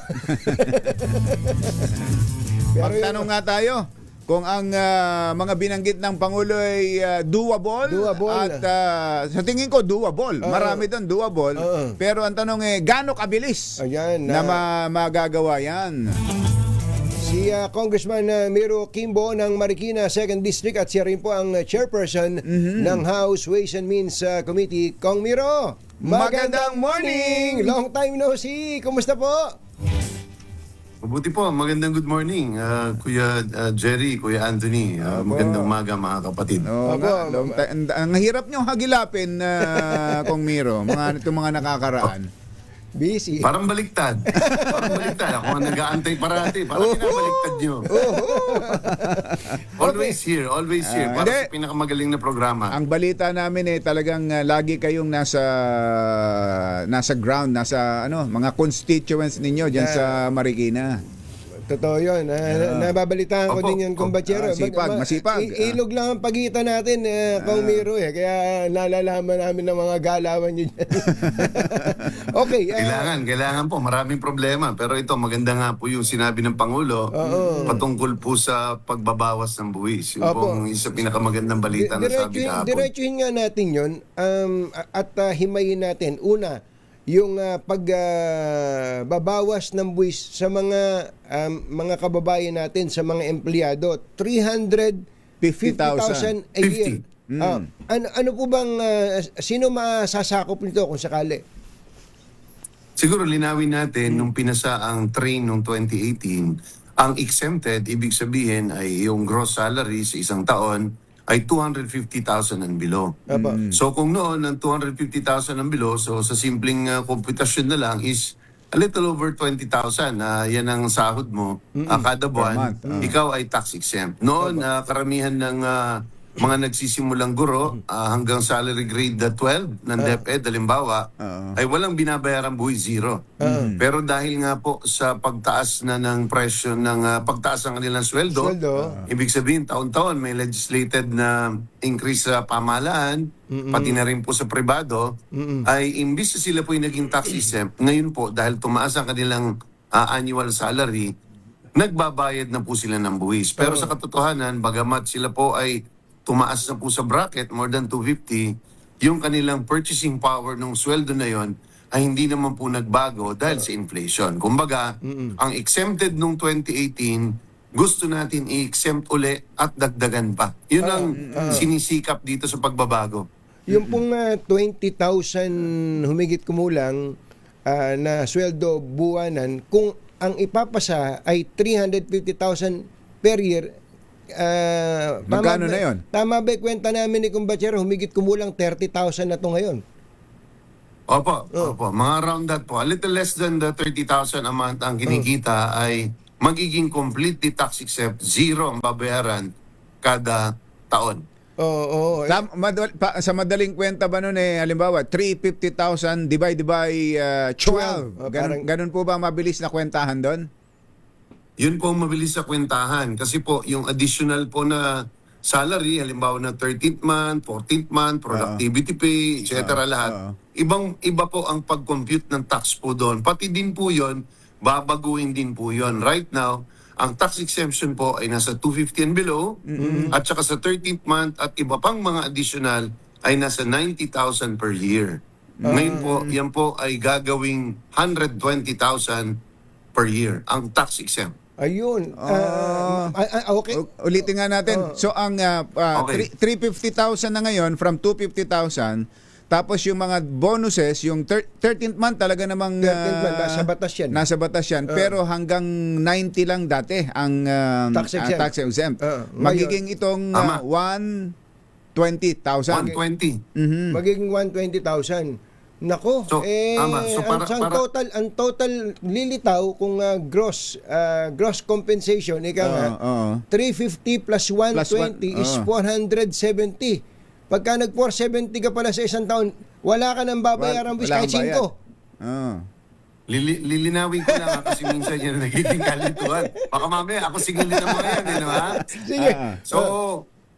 Magtanong nga tayo kung ang mga binanggit ng Pangulo ay doable at sa tingin ko doable. Marami doon doable. Pero ang tanong gaano kabilis na magagawa yan? Si Congressman Miro Kimbo ng Marikina 2nd District at siya rin po ang chairperson ng House Ways and Means Committee. Kong Miro, magandang morning! Long time no see! Kumusta po? Mabuti po, magandang good morning, Kuya Jerry, Kuya Anthony. Magandang umaga mga kapatid. Ang hirap nyo hagilapin, Kong Miro, itong mga nakakaraan. Busy. Parang baliktad. Ako ang nag-aantay parati. Parang pinabaliktad nyo. Always here. Para sa pinakamagaling na programa. Ang balita namin talagang lagi kayong nasa ground, nasa mga constituents ninyo dyan sa Marikina. Totoo yun. Nababalitaan ko din yan, kumbatsero. Masipag. Ilog lang ang pagitan natin, Kong Miro. Kaya nalalaman namin ng mga galawan nyo dyan. Okay. Kailangan po. Maraming problema. Pero ito, maganda nga po yung sinabi ng Pangulo patungkol po sa pagbabawas ng buwis. Yung pong isa pinakamagandang balita na sabi kahapon. Diretsuhin nga natin yun at himayin natin. Una, yung pagbabawas ng buwis sa mga kababayan natin, sa mga empleyado, 350,000 a year. Ano po bang, sino masasakop nito kung sakali? Siguro linawin natin, nung pinasa ang train noong 2018, ang exempted, ibig sabihin ay yung gross salary sa isang taon ay 250,000 and below. So kung noon ang 250,000 and below, so sa simpleng komputasyon na lang is a little over 20,000 na yan ang sahod mo kada buwan, ikaw ay tax exempt. Noon, karamihan ng mga nagsisimulang guro hanggang salary grade 12 ng DepEd, halimbawa, ay walang binabayaran buhay, zero. Pero dahil nga po sa pagtaas na ng presyo ng pagtaas ng kanilang sweldo, ibig sabihin taon-taon may legislated na increase sa pamahalaan, pati na rin po sa pribado, ay imbis na sila po yung naging tax exempt, ngayon po dahil tumaas ang kanilang annual salary, nagbabayad na po sila ng buwis. Pero sa katotohanan, bagamat sila po ay tumaas na po sa bracket, more than 250, yung kanilang purchasing power ng sweldo na yon ay hindi naman po nagbago dahil sa inflation. Kumbaga, ang exempted nung 2018, gusto natin i-exempt uli at dagdagan pa. Yun ang sinisikap dito sa pagbabago. Yung pong 20,000 humigit kumulang na sweldo buwanan, kung ang ipapasa ay 350,000 per year, magkano na yun? Tama ba kwenta namin ni Kumbachero, humigit kumulang 30,000 na to ngayon? Opo. Mga around that po. A little less than the 30,000 a month ang kinikita ay magiging completely tax exempt, zero ang babayaran kada taon. Sa madaling kwenta ba nun halimbawa, 350,000 divide by 12. Ganun po ba mabilis na kwentahan doon? Yun po ang mabilis sa kwentahan. Kasi po, yung additional po na salary, halimbawa na 13th month, 14th month, productivity pay, etc. lahat. Iba po ang pag-compute ng tax po doon. Pati din po yun, babaguhin din po yun. Right now, ang tax exemption po ay nasa 250 and below, at saka sa 13th month at iba pang mga additional ay nasa 90,000 per year. Ngayon po, yan po ay gagawing 120,000 per year, ang tax exempt. Ayun. Okay. Ulitin nga natin. So ang 350,000 na ngayon from 250,000, tapos yung mga bonuses, yung 13th month talaga namang nasa batas yan. Nasa batas yan. Pero hanggang 90 lang dati ang tax exempt. Magiging itong 120,000. 120. Magiging 120,000. Nako, So, tama. So, ang total lilitaw kung gross compensation, ika nga, 350 plus 120 is 470. Pagka nag 470 ka pala sa isang taon, wala ka nang babayaran bis kahit 5. Lilinawin ko lang kasi minsan yan nagiging kalituhan. Baka mamaya ako sigil din ang mga yan, ha? Sige. So,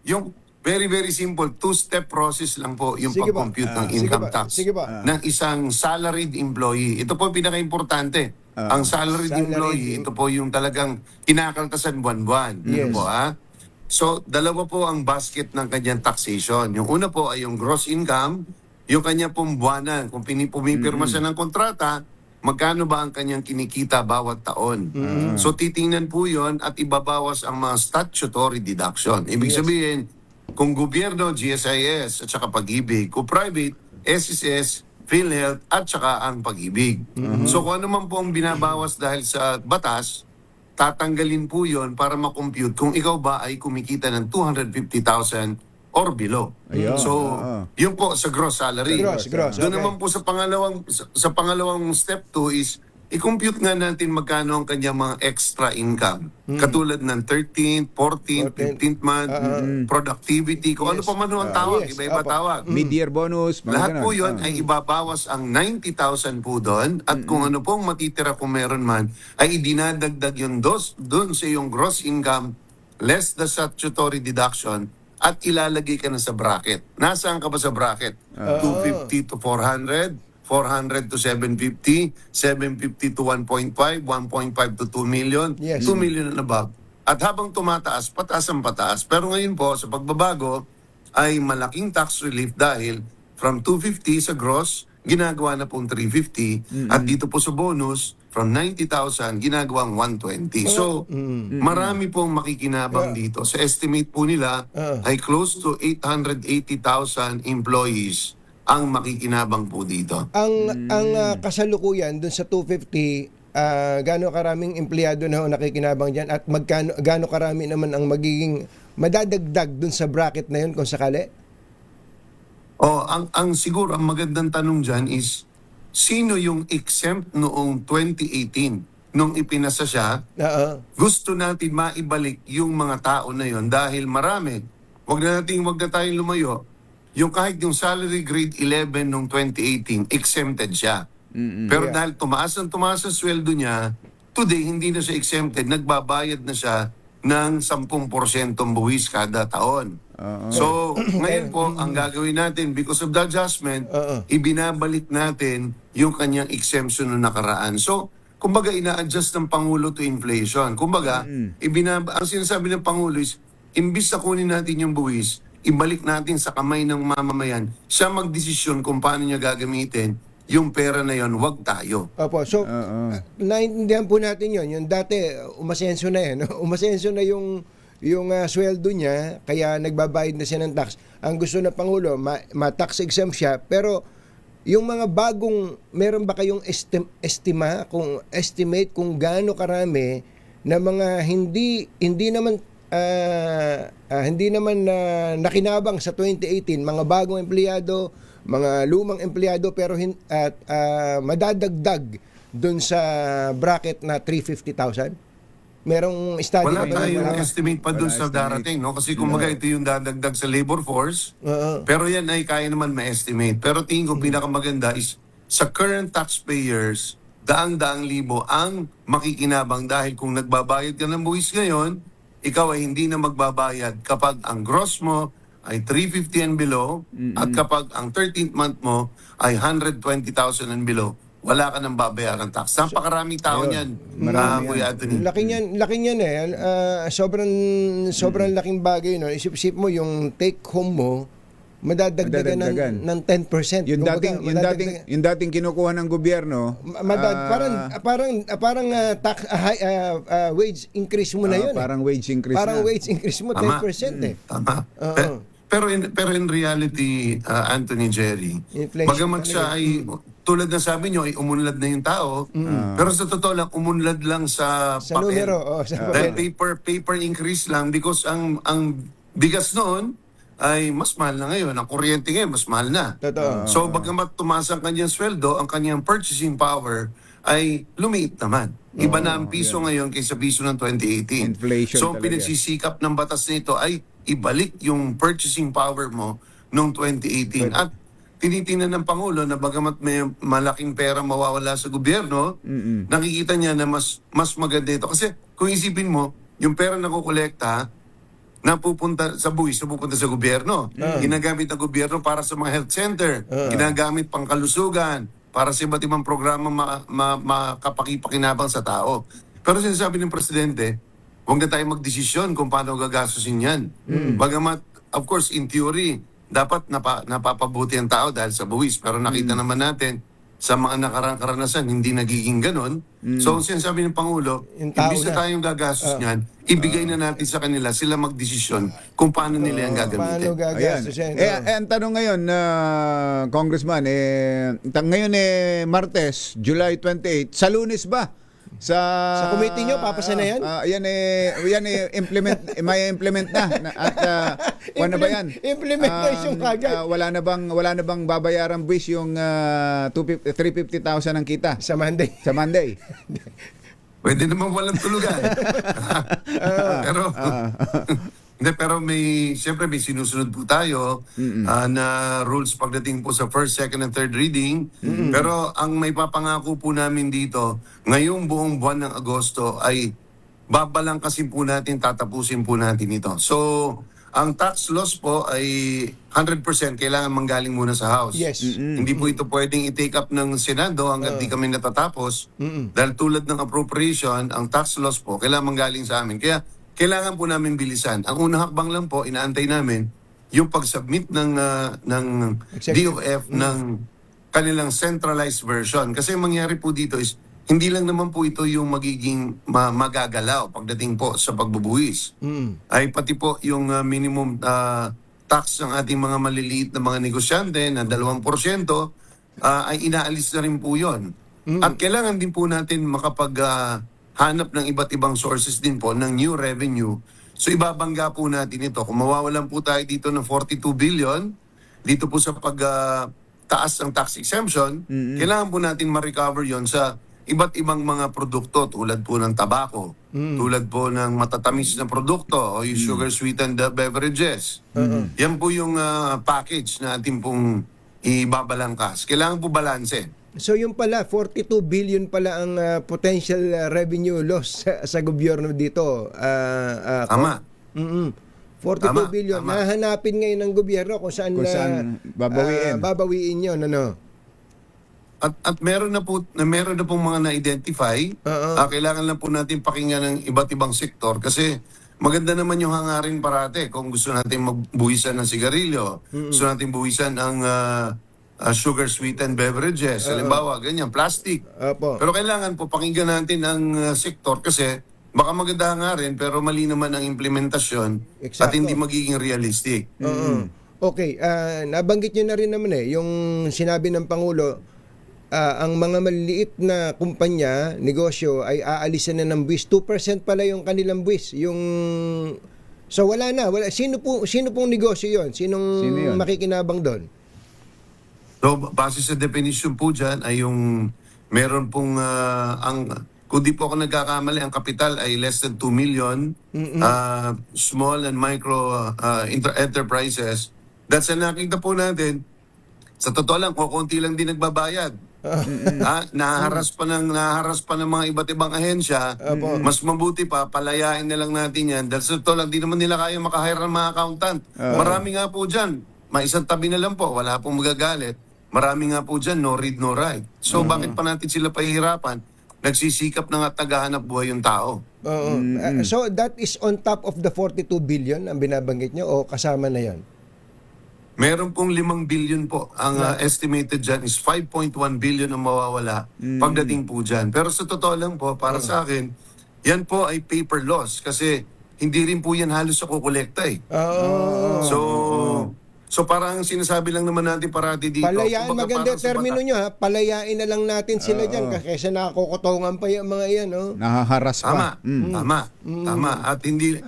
yung very simple, two-step process lang po yung pag-compute ng income tax ng isang salaried employee. Ito po pinaka-importante. Ang salaried employee, ito po yung talagang kinakaltasan buwan-buwan. Yes. Po, ha? So, dalawa po ang basket ng kanyang taxation. Yung una po ay yung gross income, yung kanya pong buwanan. Kung pumipirma siya ng kontrata, magkano ba ang kanyang kinikita bawat taon? So, titingnan po yon at ibabawas ang mga statutory deduction. Ibig sabihin, kung gobyerno, GSIS, at saka Pag-ibig. Kung private, SSS, PhilHealth, at saka ang Pag-ibig. So kung ano man po ang binabawas dahil sa batas, tatanggalin po yon para makompute kung ikaw ba ay kumikita ng 250,000 or below. So, yun po sa gross salary. Doon naman po sa pangalawang step 2 is i-compute nga natin magkano ang kanyang mga extra income. Katulad ng 13th, 14th, 15th month, productivity, kung ano pa man ang tawag, iba-iba tawag. Mid-year bonus. Lahat po yun ay ibabawas ang 90,000 po doon at kung ano pong matitira kung meron man, ay idinadagdag yun doon sa iyong gross income, less the statutory deduction, at ilalagay ka na sa bracket. Nasaan ka ba sa bracket? 250 to 400, 400 to 750, 750 to 1.5, 1.5 to 2 million, 2 million and above. At habang tumataas, pataas ang pataas. Pero ngayon po, sa pagbabago, ay malaking tax relief dahil from 250 sa gross, ginagawa na pong 350 at dito po sa bonus from 90,000 ginagawang 120. So marami pong makikinabang dito. Sa estimate po nila ay close to 880,000 employees ang makikinabang po dito. Ang kasalukuyan dun sa 250, gaano karaming empleyado na ho nakikinabang diyan at gaano karami naman ang magiging madadagdag dun sa bracket na yun kung sakali? Ang siguro ang magandang tanong diyan is sino yung exempt noong 2018 nung ipinasa siya? Gusto natin maibalik yung mga tao na yon dahil marami. Wag na tayong lumayo. Yung kahit yung salary grade 11 nung 2018 exempted siya. Pero dahil tumaas ang sweldo niya, today hindi na siya exempted, nagbabayad na siya ng 10% buwis kada taon. So, ngayon po, ang gagawin natin, because of the adjustment, ibinabalik natin yung kanyang exemption noong nakaraan. So, kumbaga, ina-adjust ng Pangulo to inflation. Kumbaga, ang sinasabi ng Pangulo is, imbis na kunin natin yung buwis, ibalik natin sa kamay ng mamamayan, siya magdesisyon kung paano niya gagamitin yung pera na yon, wag tayo. Opo, so naintindihan po natin yon. Yung dati umasenso na yan, umasenso na yung sweldo niya, kaya nagbabayad na siya ng tax. Ang gusto ng Pangulo, ma-tax exempt siya, pero yung mga bagong, meron ba kayong estimate kung gaano karami na mga hindi naman nakinabang sa 2018, mga bagong empleyado, mga lumang empleyado pero madadagdag dun sa bracket na 350,000? Merong study Wala ba? tayong estimate pa dun sa darating, no? Kasi kumbaga ito yung dadagdag sa labor force, pero yan ay kaya naman ma-estimate. Pero tingin ko pinakamaganda is sa current taxpayers, daang-daang libo ang makikinabang dahil kung nagbabayad ka ng buwis ngayon, ikaw ay hindi na magbabayad kapag ang gross mo ay 350 and below at kapag ang 13th month mo ay 120,000 and below, wala ka nang babayaran tax. Napakaraming tao niyan, Kuya Anthony. Laki niyan eh. Sobrang laking bagay, no. Isip mo yung take home mo, madadagdagan ng 10%. Yung dating kinukuha ng gobyerno, parang wage increase mo na yun. Parang wage increase Parang na. wage increase mo 10%. Tama. Pero in reality, Anthony, Jerry, bagamat siya ay, tulad na sabi nyo, ay umunlad na yung tao, pero sa totoo lang, umunlad lang sa papel. Numero. Dahil paper increase lang because ang bigas noon ay mas mahal na ngayon. Ang kuryente ngayon, mas mahal na. Totoo. So, bagamat tumaas ang kanyang sweldo, ang kanyang purchasing power ay lumiit naman. Iba na ang piso ngayon kaysa piso ng 2018. Inflation so, talaga. pinagsisikap ng batas nito ay ibalik yung purchasing power mo noong 2018. At tinitingnan ng Pangulo na bagamat may malaking pera mawawala sa gobyerno, nakikita niya na mas maganda ito. Kasi kung isipin mo, yung pera na kukolekta, napupunta sa buwis, napupunta sa gobyerno. Ginagamit ng gobyerno para sa mga health center. Ginagamit pang kalusugan, para sa iba't ibang programa makapakipakinabang sa tao. Pero sinasabi ng Presidente, huwag na tayo magdesisyon kung paano gagastusin yan. Bagamat, of course, in theory, dapat napapabuti ang tao dahil sa buwis. Pero nakita naman natin, sa mga karanasan, hindi nagiging ganon. So, ang sinasabi ng Pangulo, imbis na tayong gagastos niyan, ibigay na natin sa kanila, sila magdesisyon kung paano nila yung gagamitin. Paano gagastusin? Ang tanong ngayon, Congressman, ngayon Martes, July 28, sa Lunes ba? Sa committee nyo, papasa na yan? Yan may implement na. At ano ba yan? Implementation kagad. Wala na bang babayarang buwis yung 350,000 ang kita? Sa Monday. Sa Monday. Pwede naman walang tulugan. Pero siyempre may sinusunod po tayo na rules pagdating po sa first, second, and third reading. Pero ang may papangako po namin dito, ngayong buong buwan ng Agosto ay babalangkasin po natin, tatapusin po natin ito. So, ang tax laws po ay 100% kailangan manggaling muna sa House. Yes. Hindi po ito pwedeng i-take up ng Senado hanggang di kami natatapos. Dahil tulad ng appropriation, ang tax laws po kailangan manggaling sa amin. Kaya kailangan po namin bilisan. Ang unang hakbang lang po, inaantay namin yung pag-submit ng DOF ng kanilang centralized version. Kasi ang mangyari po dito is, hindi lang naman po ito yung magiging magagalaw pagdating po sa pagbubuwis. Ay pati po yung minimum tax ng ating mga maliliit na mga negosyante na 2%, ay inaalis na rin po yun. At kailangan din po natin makapaghanap ng iba't ibang sources din po ng new revenue. So ibabangga po natin ito. Kung mawawalan po tayo dito ng 42 billion, dito po sa pagtaas ng tax exemption, kailangan po natin ma-recover yon sa iba't ibang mga produkto tulad po ng tabako, tulad po ng matatamis na produkto o yung sugar sweetened beverages. Yan po yung package na ating pong ibabalangkas. Kailangan po balanse. So yung pala, 42 billion pala ang potential revenue loss sa gobyerno dito. Tama. 42 billion. Tama. Nahanapin ngayon ng gobyerno kung saan babawiin yun. Ano? At meron na pong mga na-identify. Kailangan lang po natin pakinggan ng iba't ibang sektor kasi maganda naman yung hangarin parate kung gusto natin magbuwisan ng sigarilyo, gusto natin buwisan ang sugar sweetened beverages, halimbawa, ganyan, plastic. Pero kailangan po pakinggan natin ang sektor kasi baka maganda hangarin pero mali naman ang implementasyon at hindi magiging realistic. Okay, nabanggit nyo na rin naman yung sinabi ng Pangulo, ang mga maliliit na kumpanya, negosyo ay aalisan na ng buwis. 2% pala yung kanilang buwis. So wala na. Sino pong negosyo yon? Sino yun? Makikinabang doon? So base sa definition po dyan ay yung meron pong kung di po ako nagkakamali, ang kapital ay less than 2 million. Small and micro enterprises. That's nakita po natin. Sa totoo lang, konti lang din nagbabayad. Naharas pa ng mga iba't ibang ahensya. Mas mabuti pa, palayain na lang natin yan. Dahil sa totoo lang, di naman nila kaya makahire ng mga accountant. Marami nga po dyan. Isang tabi na lang po, wala pong magagalit. Marami nga po dyan, no read, no write. So bakit pa natin sila pahihirapan? Nagsisikap na nga tagahanap buhay yung tao. So that is on top of the 42 billion ang binabanggit nyo o kasama na yan? Meron pong 5 billion po. Ang estimated dyan is 5.1 billion ang mawawala pagdating po dyan. Pero sa totoo lang po, para sa akin, yan po ay paper loss kasi hindi rin po yan halos sa kukolekta eh. So parang sinasabi lang naman natin parati dito. Palayain, maganda termino nyo ha. Palayain na lang natin sila dyan kasi nakakukutungan pa yung mga yan. Nahaharas pa. Tama. At hindi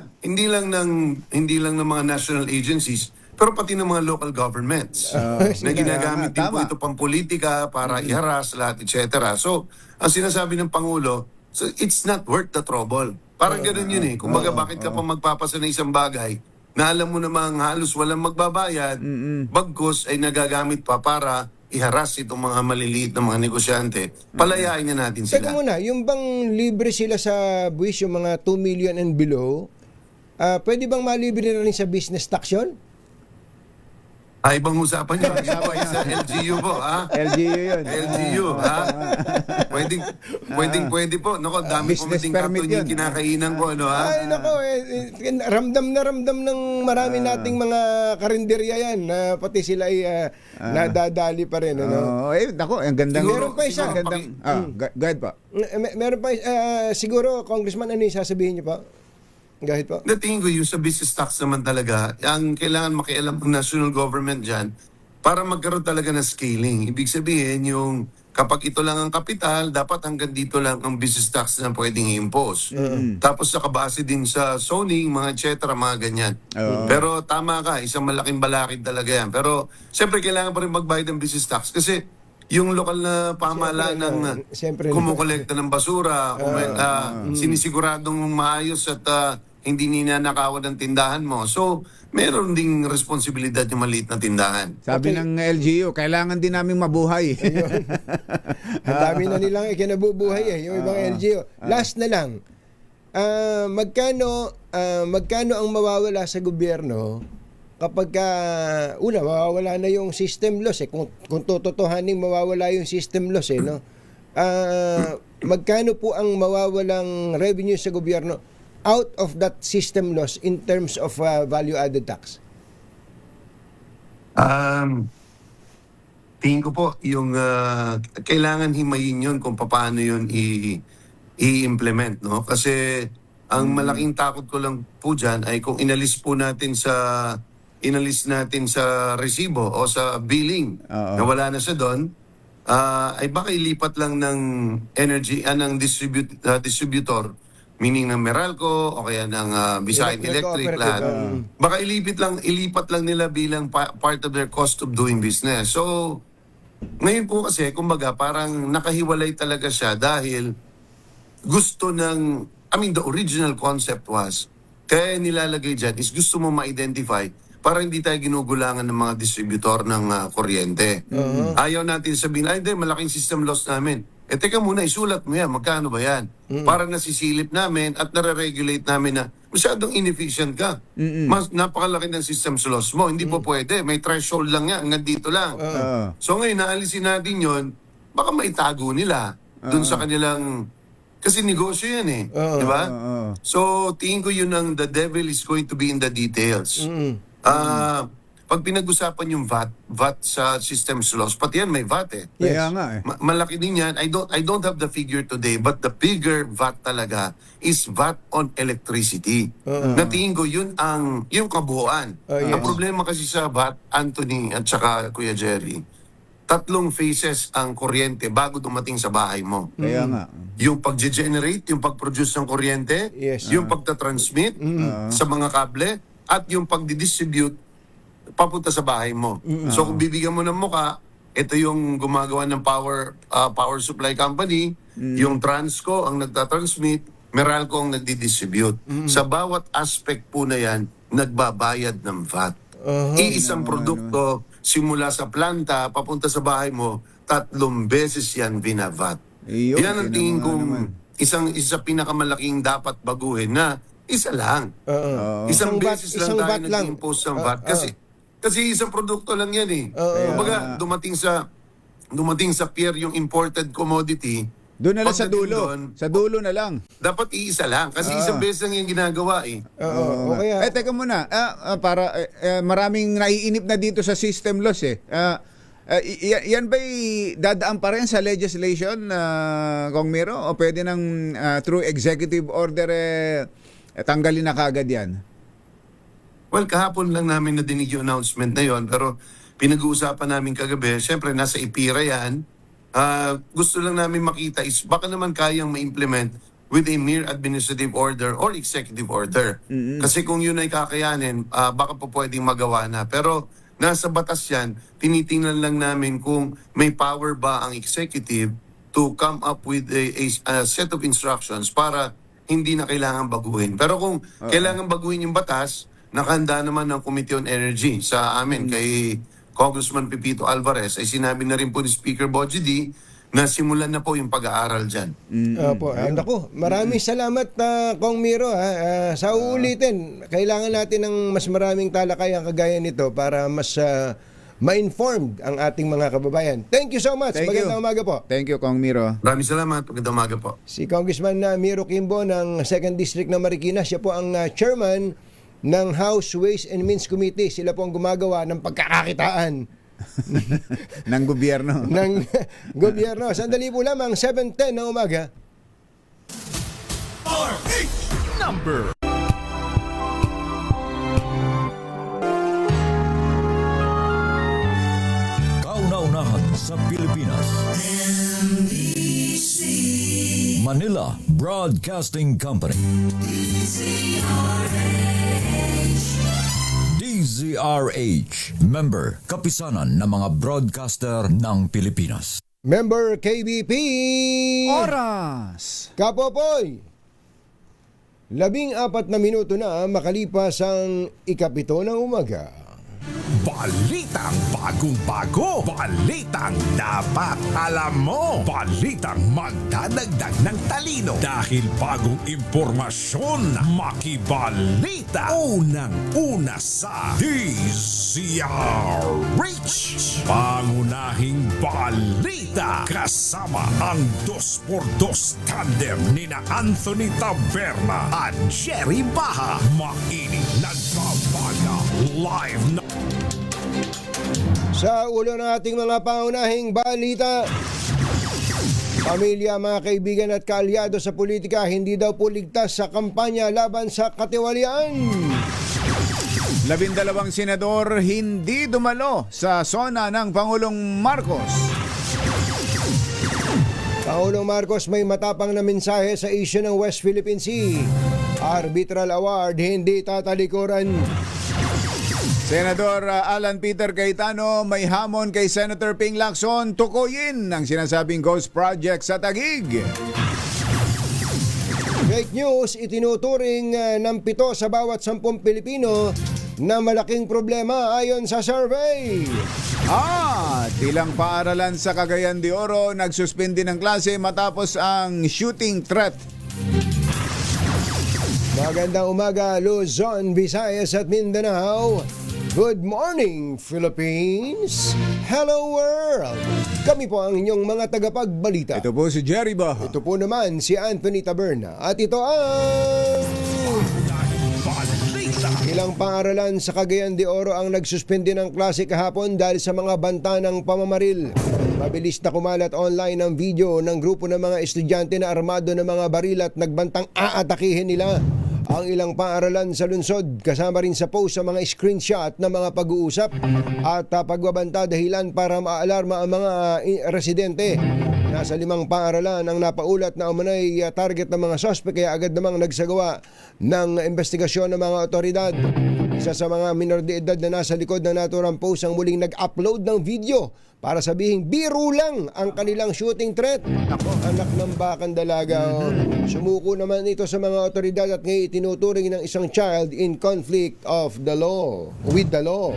lang ng mga national agencies, pero pati ng mga local governments na ginagamit din po ito pang politika para iharas lahat, etc. So, ang sinasabi ng Pangulo, so it's not worth the trouble. Parang ganun yun eh. Kumbaga, bakit ka pa magpapasa ng isang bagay na alam mo namang halos walang magbabayad, bagkus ay nagagamit pa para iharas itong mga maliliit na mga negosyante. Palayain na natin sila. Teka muna, yung bang libre sila sa buwis, yung mga 2 million and below, pwede bang malibre na rin sa business tax yun? Ibang usapan nyo. Sa LGU po, ha? LGU yun. LGU, ha? Pwede po. Nako, dami po mating karton yung kinakainan ko, ano, ha? Ay, nako, ramdam ng marami nating mga karinderya yan, na pati sila ay nadadali pa rin, ano? Nako, ang gandang... Meron pa isa. Go ahead pa. Meron pa, siguro, Congressman, ano yung sasabihin niyo pa? Gahit po. Tingin ko yung sa business tax naman talaga, ang kailangan makialam ng national government dyan para magkaroon talaga ng scaling. Ibig sabihin, yung kapag ito lang ang kapital, dapat hanggang dito lang ang business tax na pwedeng i-impose. Tapos nakabase din sa zoning, mga et cetera, mga ganyan. Pero tama ka, isang malaking balakid talaga yan. Pero siyempre kailangan pa rin magbayad ng business tax kasi yung lokal na pamahalaan ng kumukolekta ng basura, sinisiguradong maayos at hindi ninanakawan ng tindahan mo. So, meron ding responsibilidad yung maliit na tindahan. Sabi ng LGU, kailangan din namin mabuhay. Ang dami na nilang ikinabubuhay yung ibang LGU. Last na lang, magkano ang mawawala sa gobyerno kapag mawawala na yung system loss kung tototohaning mawawala yung system loss no? Magkano po ang mawawalang revenue sa gobyerno out of that system loss in terms of value added tax? tingin ko po yung kailangan himayin yun kung paano yun i-implement, no? Kasi ang malaking takot ko lang po dyan ay kung inalis natin sa resibo o sa billing na wala na siya doon, ay baka ilipat lang ng energy, ng distributor, meaning ng Meralco o kaya ng Visayan Electric, lahat. Baka ilipat lang nila bilang part of their cost of doing business. So, ngayon po kasi, kumbaga, parang nakahiwalay talaga siya dahil gusto the original concept was, kaya nilalagay dyan is gusto mo ma-identify para hindi tayo ginugulangan ng mga distributor ng kuryente. Ayaw natin sabihin, hindi, malaking system loss namin. Teka muna, isulat mo yan, magkano ba yan? Para nasisilip namin at nare-regulate namin na masyadong inefficient ka. Mas napakalaki ng systems loss mo. Hindi po pwede. May threshold lang yan, hanggang dito lang. So ngayon, naalisin natin yon, baka maitago nila dun sa kanilang... Kasi negosyo yan eh. Di ba? So, tingin ko yun ang the devil is going to be in the details. Pag pinag-usapan yung VAT sa systems loss, pati yan may VAT eh. Kaya nga eh. Malaki din yan. I don't have the figure today, but the bigger VAT talaga is VAT on electricity. Natingin ko yun yung kabuuan. Ang problema kasi sa VAT, Anthony at saka Kuya Jerry, 3 phases ang kuryente bago dumating sa bahay mo. Kaya nga. Yung pag-generate, yung pag-produce ng kuryente, yung pagta-transmit sa mga kable, at yung pag-distribute papunta sa bahay mo. So kung bibigyan mo ng muka, ito yung gumagawa ng power supply company, yung Transco ang nagtatransmit, Meralco ang nagdi-distribute. Sa bawat aspect po na yan, nagbabayad ng VAT. Iisang produkto, simula sa planta, papunta sa bahay mo, 3 beses yan binavat. Yan ang tingin kong isa pinakamalaking dapat baguhin na isa lang. Isang beses lang tayo nag-impose ng VAT. Kasi isang produkto lang yan eh. Kumbaga, dumating sa pier yung imported commodity, doon na lang sa dulo. Sa dulo na lang. dapat iisa lang. Kasi isang beses lang yung ginagawa eh. Teka muna. Maraming naiinip na dito sa system loss eh. Yan ba'y dadaan pa rin sa legislation, Kong Miro? O pwede nang through executive order tanggalin na kagad yan? Well, kahapon lang namin nadinig yung announcement na yon, pero pinag-uusapan namin kagabi, syempre nasa IPIRA yan. Gusto lang namin makita is baka naman kayang ma-implement with a mere administrative order or executive order. Kasi kung yun ay kakayanin, baka po pwedeng magawa na. Pero nasa batas yan, tinitingnan lang namin kung may power ba ang executive to come up with a set of instructions para hindi na kailangan baguhin. Pero kung kailangan baguhin yung batas, nakahanda naman ng Committee on Energy sa amin kay Congressman Pepito Alvarez, ay sinabi na rin po ni Speaker Bogie D na simulan na po yung pag-aaral dyan. Naku, maraming salamat Kong Miro. Sa uulitin, kailangan natin ng mas maraming talakayan kagaya nito para mas ma-informed ang ating mga kababayan. Thank you so much. Magandang umaga po. Thank you, Kong Miro. Maraming salamat. Magandang umaga po. Si Congressman Miro Quimbo ng 2nd District ng Marikina. Siya po ang chairman ng House Ways and Means Committee. Sila po ang gumagawa ng pagkakakitaan ng gobyerno. ng gobyerno. Sandali po lamang, 7:10 ng umaga. Number Kauna-unahan sa Pilipinas. Manila Broadcasting Company. DZRH. Member, kapisanan ng mga broadcaster ng Pilipinas. Member KBP. Oras! Kapopoy. 14 na minuto na makalipas ang 7 ng umaga. Balitang bagong-bago. Balitang dapat alam mo. Balitang magdadagdag ng talino. Dahil bagong impormasyon, makibalita. Unang-una sa DZRH. Pangunahing balita. Kasama ang 2x2 tandem nina Anthony Taberna at Jerry Baha. Mainit nagbabaga live na Sa ulo ng ating mga pangunahing balita, pamilya, mga kaibigan at kaalyado sa politika hindi daw po ligtas sa kampanya laban sa katiwalian. 12 senador hindi dumalo sa SONA ng Pangulong Marcos. Pangulong Marcos may matapang na mensahe sa issue ng West Philippine Sea. Arbitral Award hindi tatalikuran. Senador Alan Peter Cayetano may hamon kay Senator Ping Lacson, tukuyin ang sinasabing ghost project sa Taguig. Fake news itinuturing ng 7 sa bawat 10 Pilipino na malaking problema ayon sa survey. Ilang paaralan sa Cagayan de Oro nagsuspindi ng klase matapos ang shooting threat. Magandang umaga, Luzon, Visayas at Mindanao. Good morning, Philippines. Hello, world. Kami po ang inyong mga tagapagbalita. Ito po si Jerry Baha. Ito po naman si Anthony Taberna. At ito ang... Ilang paaralan sa Cagayan de Oro ang nagsuspende ng klase kahapon dahil sa mga banta ng pamamaril. Mabilis na kumalat online ang video ng grupo ng mga estudyante na armado ng mga baril at nagbantang aatakihin nila ang ilang paaralan sa lungsod, kasama rin sa post sa mga screenshot ng mga pag-uusap at pagbabanta dahilan para maalarma ang mga residente. Nasa 5 paaralan ang napaulat na umunay target ng mga sospek, kaya agad namang nagsagawa ng investigasyon ng mga otoridad. Isa sa mga minor de edad na nasa likod ng naturang post ang muling nag-upload ng video para sabihing biro lang ang kanilang shooting threat. Ako, anak ng bakang dalaga. Sumuko naman ito sa mga otoridad at ngayon itinuturing ng isang child in conflict of the law, with the law.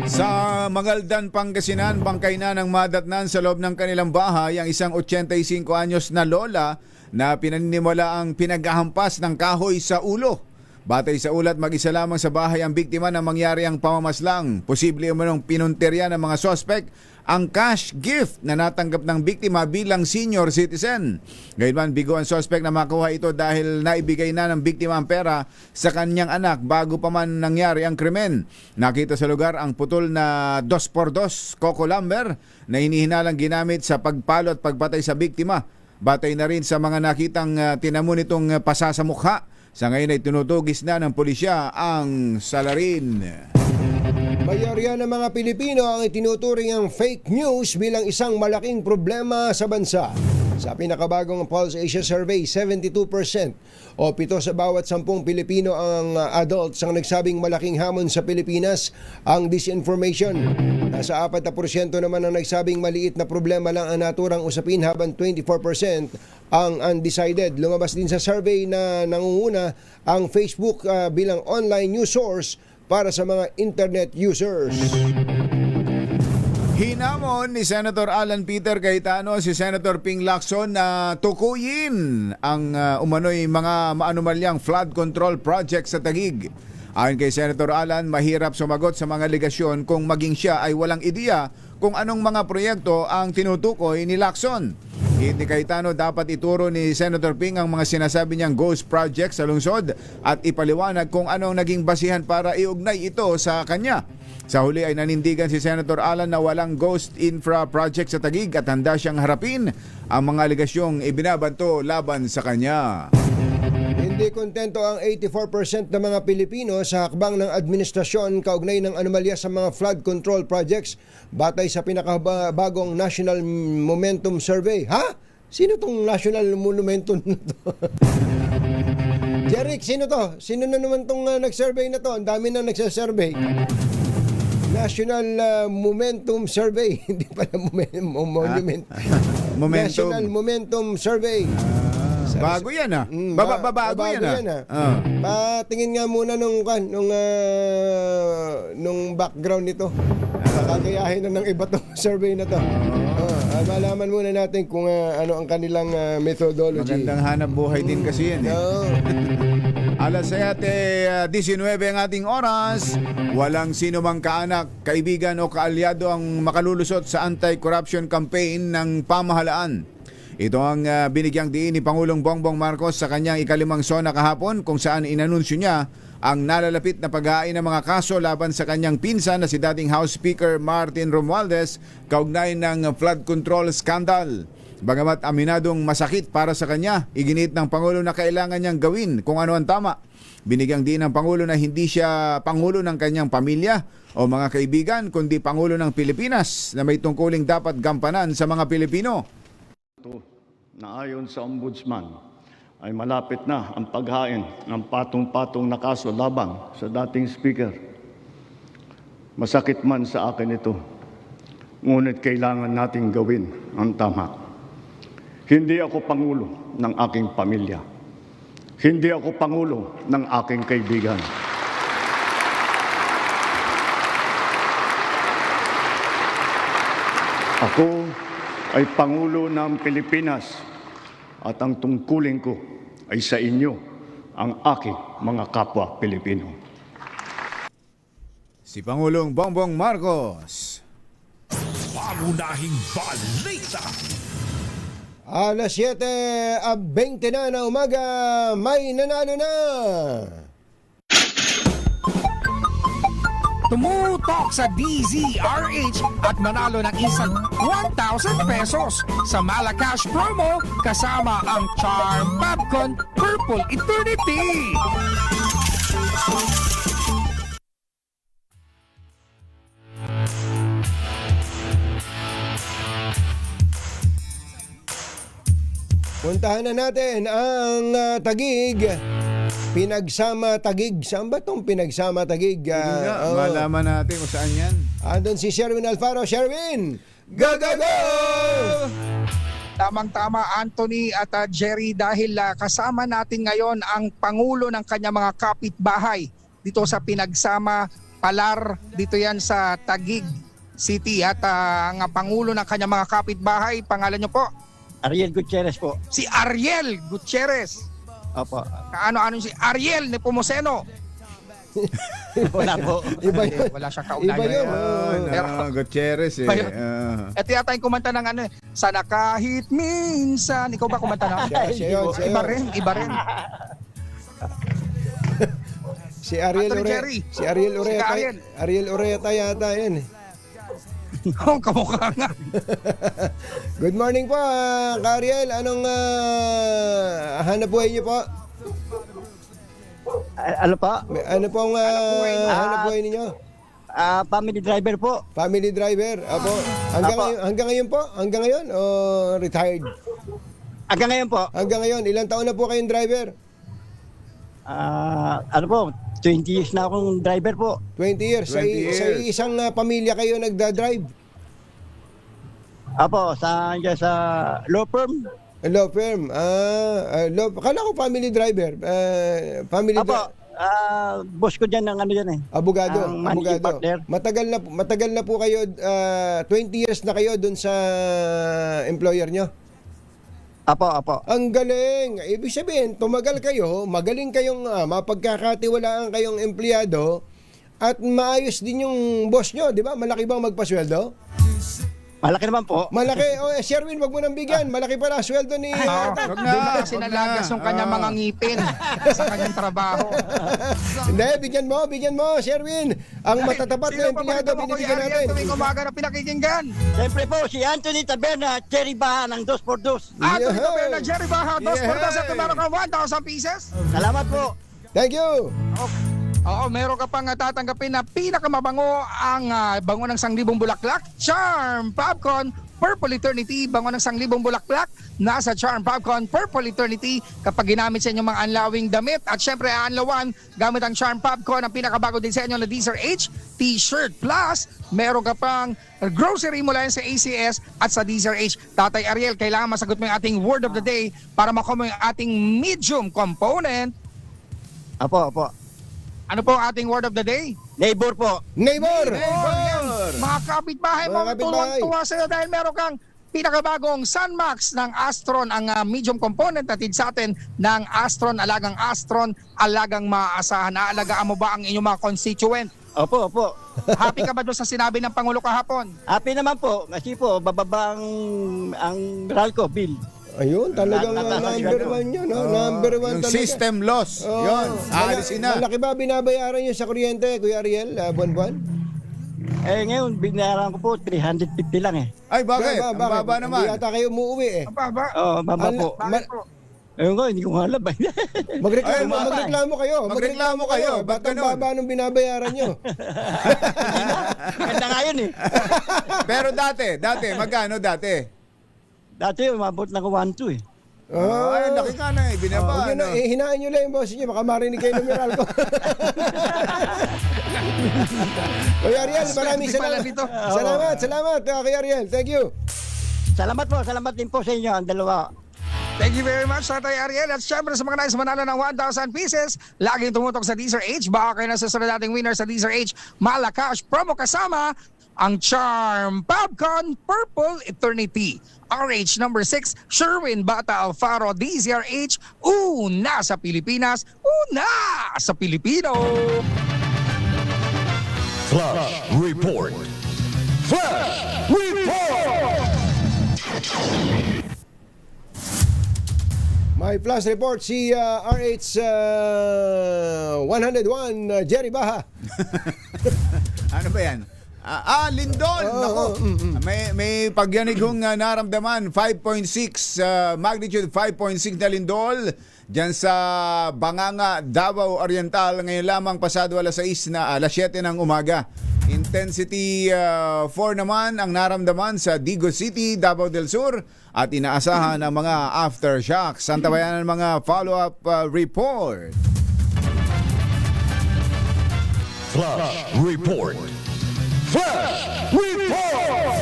Sa Magaldan, Pangasinan, bangkay na ng madatnan sa loob ng kanilang bahay ang isang 85 anyos na lola na pinaniniwala ang pinaghahampas ng kahoy sa ulo. Batay sa ulat, mag-isa lamang sa bahay ang biktima na mangyari ang pamamaslang. Posible umanong pinunterya ng mga sospek ang cash gift na natanggap ng biktima bilang senior citizen. Gayunman, bigo ang sospek na makuha ito dahil naibigay na ng biktima ang pera sa kanyang anak bago pa man nangyari ang krimen. Nakita sa lugar ang putol na 2x2 coco lumber na hinihinalang ginamit sa pagpalo at pagpatay sa biktima. Batay na rin sa mga nakitang tinamo nitong pasa sa mukha. Sa ngayon ay tinutugis na ng pulisya ang salarin. Mayorya ng mga Pilipino ang itinuturing ang fake news bilang isang malaking problema sa bansa. Sa pinakabagong Pulse Asia Survey, 72% o 7 sa bawat 10 Pilipino ang adults ang nagsabing malaking hamon sa Pilipinas ang disinformation. Nasa 4% naman ang nagsabing maliit na problema lang ang naturang usapin, habang 24% ang undecided. Lumabas din sa survey na nangunguna ang Facebook bilang online news source para sa mga internet users. Hinamon ni Senator Alan Peter Cayetano si Senator Ping Lacson na tukuyin ang umano'y mga maanumalyang flood control project sa Taguig. Ayon kay Senator Alan, mahirap sumagot sa mga legasyon kung maging siya ay walang ideya kung anong mga proyekto ang tinutukoy ni Lacson. Hit ni Cayetano, dapat ituro ni Senator Ping ang mga sinasabi niyang ghost project sa lungsod at ipaliwanag kung anong naging basihan para iugnay ito sa kanya. Sa huli ay nanindigan si Senator Alan na walang ghost infra project sa Taguig at handa siyang harapin ang mga alegasyong ibinabanto laban sa kanya. Hindi kontento ang 84% ng mga Pilipino sa hakbang ng administrasyon kaugnay ng anomalya sa mga flood control projects batay sa pinakabagong National Momentum Survey. Ha? Sino tong National Momentum na to? Jeric, sino to? Sino na naman tong nag-survey na to? Ang dami na nagsasurvey. National Momentum Survey. Hindi pala monument. Momentum. National Momentum Survey. Bago yan bago yan Patingin nga muna nung background nito. Kakayahin na ng iba tong survey na to. Malaman muna natin kung ano ang kanilang methodology. Magandang hanap buhay din kasi yan. Alas 7:19 ang ating oras. Walang sino mang kaanak, kaibigan o kaalyado ang makalulusot sa anti-corruption campaign ng pamahalaan. Ito ang binigyang diin ni Pangulong Bongbong Marcos sa kanyang ika-5 SONA kahapon, kung saan inanunsyo niya ang nalalapit na pag-hain ng mga kaso laban sa kanyang pinsan na si dating House Speaker Martin Romualdez kaugnay ng flood control scandal. Bagamat aminadong masakit para sa kanya, iginit ng Pangulo na kailangan niyang gawin kung ano ang tama. Binigyang din ng Pangulo na hindi siya Pangulo ng kanyang pamilya o mga kaibigan, kundi Pangulo ng Pilipinas na may tungkuling dapat gampanan sa mga Pilipino. Na ayon sa Ombudsman ay malapit na ang paghain ng patong-patong na kaso laban sa dating Speaker. Masakit man sa akin ito, ngunit kailangan nating gawin ang tama. Hindi ako Pangulo ng aking pamilya. Hindi ako Pangulo ng aking kaibigan. Ako ay Pangulo ng Pilipinas at ang tungkulin ko ay sa inyo, ang aking mga kapwa Pilipino. Si Pangulong Bongbong Marcos. Pangunahing balita. Alas 7:20 na umaga, may nanalo na! Tumutok sa DZRH at manalo ng isang 1,000 pesos sa Malacash promo kasama ang Charm Popcorn Purple Eternity. Puntahan na natin ang Taguig. Pinagsama Taguig. Saan ba itong Pinagsama Taguig? Malaman natin kung saan yan. Andun si Sherwin Alfaro. Sherwin! Go, go, go! Tamang-tama, Anthony at Jerry, dahil kasama natin ngayon ang Pangulo ng kanyang mga kapitbahay dito sa Pinagsama Palar, dito yan sa Taguig City. At ang Pangulo ng kanyang mga kapitbahay, pangalan nyo po? Ariel Gutierrez po. Si Ariel Gutierrez. Opo. Kaano-ano si Ariel Nepomuceno? Wala po. Iba yun. Wala siyang kaugnayan. Iba yun. Pero, Gutierrez eh. Iba yun. Ito yata yung kumanta ng ano eh. Sana kahit minsan. Ikaw ba kumanta na? Siya yun. Iba rin. Si Ariel Anthony Ureta. Jerry. Si Ariel Si Ureta. Ariel. Ariel Ureta yata yun eh. Oo, kamukha nga. Good morning po, Ariel. Anong hanap buhay niyo po? Ano pa? Ano pong hanap buhay ninyo? Family driver po. Family driver. Apo. Hanggang ngayon po? Hanggang ngayon o retired? Hanggang ngayon po. Hanggang ngayon. Ilang taon na po kayong driver? Ano po? 20 years na akong driver po. 20 years. 20 years. Sa isang pamilya kayo nagda-drive? Apo, sa law firm. Law firm. Kala ko family driver. Apo, boss ko dyan ng ano yan eh. Abogado. Ang managing partner. Matagal na po kayo, 20 years na kayo dun sa employer nyo? Apo. Ang galing. Ibig sabihin, tumagal kayo, magaling kayong mapagkakatiwalaan kayong empleyado at maayos din yung boss nyo, di ba? Malaki bang magpasweldo? Malaki naman po. Malaki. Sherwin, wag mo nang bigyan. Malaki pala sweldo ni... Doon na kasi nalagas yung kanyang mga ngipin sa kanyang trabaho. Hindi, bigyan mo, Sherwin. Ang matatapat na empleyado binibigyan natin. Tuwing umaga na pinakikinggan. Siyempre po, si Anthony Taberna, Cherry Baha ng 2x2. Anthony Taberna, Jerry Baha, 2x2 at meron ka 1,000 pieces. Salamat po. Thank you. Oo, meron ka pang tatanggapin na pinakamabango ang bango ng 1,000 bulaklak, Charm Popcorn Purple Eternity, bango ng 1,000 bulaklak, nasa Charm Popcorn Purple Eternity kapag ginamit sa inyong mga anlawing damit. At syempre, aanlawan gamit ang Charm Popcorn, ang pinakabago din sa inyo na Deezer H T-shirt. Plus, meron ka pang grocery mula sa ACS at sa Deezer H. Tatay Ariel, kailangan masagot mo yung ating word of the day para makuha mo yung ating medium component. Apo. Ano po ang ating word of the day? Neighbor po. Neighbor. Mga kapitbahay mo, tuwang-tuwa sa'yo dahil meron kang pinakabagong Sunmax ng Astron, ang medium component natin sa atin ng Astron, alagang maaasahan. Aalagaan mo ba ang inyong mga constituent? Opo. Happy ka ba doon sa sinabi ng Pangulo kahapon? Happy naman po. Kasi po, bababa ang Ralco bill. Ayun, talagang number one yun. Number one Yung talaga. system loss. Oo. Yun, aalisin na. Malaki ba binabayaran yun sa kuryente, Kuya Ariel, buwan-buwan? Ngayon, binayaran ko po 350 lang eh. Ay, bakit? Ang baba naman. Hindi yata kayo umuwi eh. Baba. Oo, baba po. Ayun ko, hindi ko alam. Magreklamo kayo. Magreklamo kayo. Ba't Ba't ang ganun? baba nung binabayaran nyo? Ganda nga yun eh. Pero dati, magkano dati? Dati, umabot lang ko 1-2 eh. Ay, laki ka na eh. Binaba. Okay na, hinaan nyo lang yung boss nyo. Baka marinig kayo ng Meralco. Kuya Ariel, maraming salamat. Salamat, Kuya Ariel. Thank you. Salamat po, salamat din po sa inyo, ang dalawa. Thank you very much, Tatay Ariel. At syempre sa mga nais manalo ng 1,000 pieces, laging tumutok sa Deezer H. Baka kayo na susunod nating winner sa Deezer H Malacash promo kasama ang Charm Popcorn Purple Eternity. RH number 6, Sherwin Bata Alfaro, DZRH, una sa Pilipinas, una sa Pilipino. Flash Report. Flash Report. May plus report si RH 101, Jerry Baha. Ano ba yan? Lindol. Nako. May pagyanig hong naramdaman. 5.6, magnitude 5.6 na lindol dyan sa Banganga, Davao Oriental. Ngayon lamang pasado alas 6 na alas 7 ng umaga. Intensity 4 naman ang naramdaman sa Digo City, Davao del Sur, at inaasahan ang mga aftershocks. Antabayan ang mga follow-up report. Flash Report. Flash Report.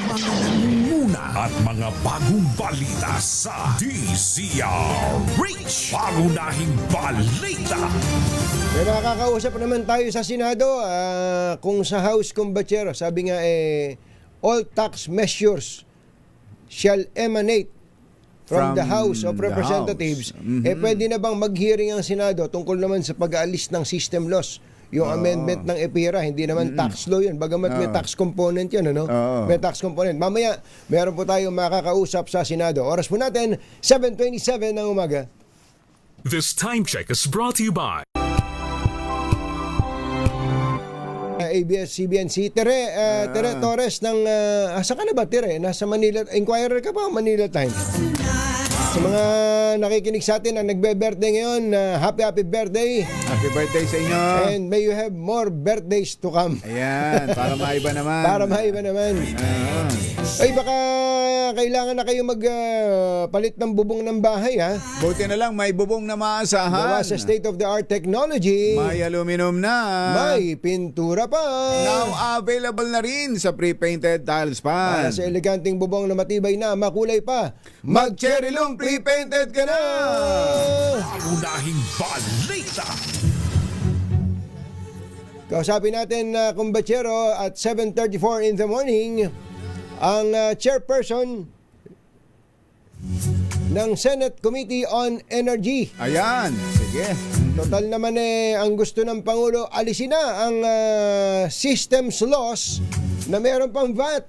Mga nangunguna at mga bagong balita sa DZRH. Pangunahing balita. May makakausap naman tayo sa Senado kung sa House Combatero. Sabi nga all tax measures shall emanate from the House of Representatives. Pwede na bang mag-hearing ang Senado tungkol naman sa pag-aalis ng system loss? Yung amendment ng EPIRA, hindi naman tax law yun. Bagamat may tax component yun, ano? May tax component. Mamaya, meron po tayong makakausap sa Senado. Oras po natin, 7:27 ng umaga. This time check is brought to you by ABS-CBN si Tere Torres ng asa ka na ba, Tere? Nasa Manila, Inquirer ka ba o Manila Times? Sa mga nakikinig sa atin na nagbe-birthday ngayon, happy birthday. Happy birthday sa inyo. And may you have more birthdays to come. Ayan, para maiba naman. Ay, baka kailangan na kayo magpalit ng bubong ng bahay, ha? Buti na lang, may bubong na maasahan. Gawa sa state-of-the-art technology. May aluminum na. May pintura pa. Now available na rin sa pre-painted tiles Para pan. sa eleganting bubong na matibay na, makulay pa. Mag-cherry loom pre-painted ka na! Pangunahing balita. Kausapin natin Kumbachero at 7:34 in the morning ang chairperson ng Senate Committee on Energy. Ayan, sige. Total naman ang gusto ng Pangulo, alisin na ang systems loss na meron pang VAT.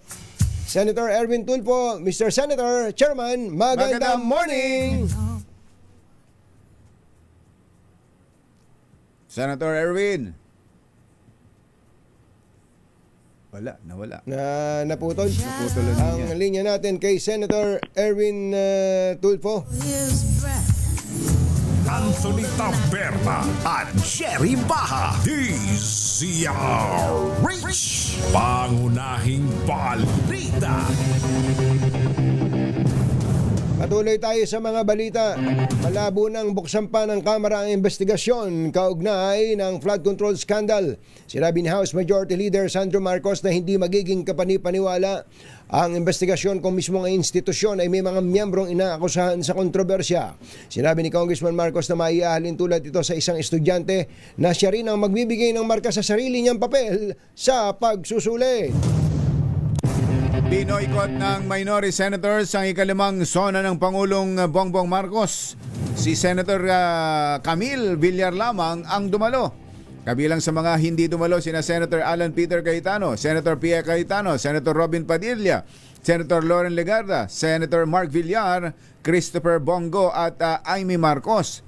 Senator Erwin Tulfo, Mr. Senator, Chairman, magandang morning! Senator Erwin. Nawala. Naputol. Naputol ang linya natin kay Senator Erwin Tulfo. Anthony Taberna at Jerry Baha. DZRH. Pangunahing balita. Patuloy tayo sa mga balita. Malabo nang buksan pa ng Kamara ang investigasyon kaugnay ng flood control scandal. Sinabi ni House Majority Leader Sandro Marcos na hindi magiging kapani-paniwala ang investigasyon kung mismo ang institusyon ay may mga miyembrong inaakusahan sa kontrobersya. Sinabi ni Congressman Marcos na maiahalin tulad ito sa isang estudyante na siya rin ang magbibigay ng marka sa sarili niyang papel sa pagsusuli. Binoykot ng minority senators ang ikalimang sona ng Pangulong Bongbong Marcos. Si Senator Camille Villar lamang ang dumalo. Kabilang sa mga hindi dumalo sina Senator Alan Peter Cayetano, Senator Pia Cayetano, Senator Robin Padilla, Senator Loren Legarda, Senator Mark Villar, Christopher Bongo at Amy Marcos.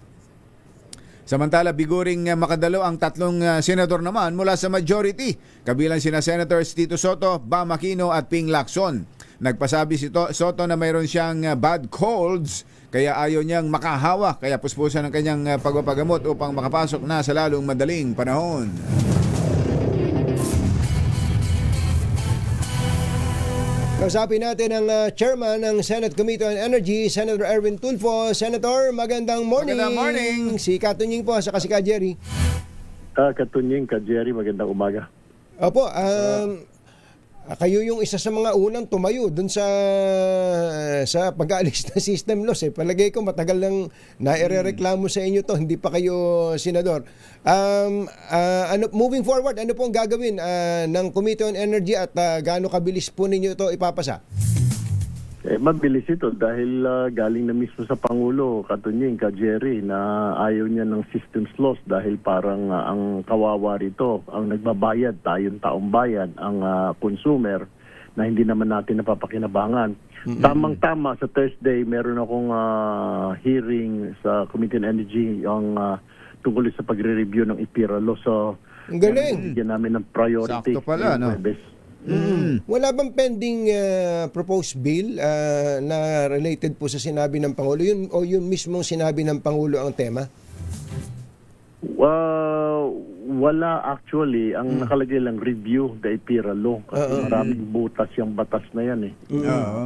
Samantala, biguring makadalo ang tatlong senador naman mula sa majority, kabilang sina Senators Tito Soto, Bam Aquino at Ping Lacson. Nagpasabi si Soto na mayroon siyang bad colds kaya ayaw niyang makahawak, kaya puspusan ang kanyang pagpapagamot upang makapasok na sa lalong madaling panahon. Kausapin natin ang chairman ng Senate Committee on Energy, Senator Erwin Tulfo. Senator, magandang morning. Magandang morning. Si Katunying po, saka si Ka Jerry. Katunying, Ka Jerry, magandang umaga. Opo, kayo yung isa sa mga unang tumayo dun sa pag-aalis ng system loss. Palagay ko matagal lang nairereklamo sa inyo to, hindi pa kayo senador. Moving forward, ano po ang gagawin ng Committee on Energy at gaano kabilis po ninyo ito ipapasa? Mabilis ito dahil galing na mismo sa Pangulo, Katunying, Ka Jerry, na ayaw niya ng systems loss dahil parang ang kawawa rito, ang nagbabayad, tayong taong bayan, ang consumer, na hindi naman natin napapakinabangan. Tamang-tama, sa Thursday, meron akong hearing sa Committee on Energy yung tungkol sa pagre-review ng IPIRA law. So, ang galing. bigyan namin ng priority. Sakto pala, no? Wala bang pending proposed bill na related po sa sinabi ng Pangulo? Yun, o yun mismong sinabi ng Pangulo ang tema? Wala actually. Ang nakalagay lang review the IPIRA law. Kasi maraming butas yung batas na yan eh.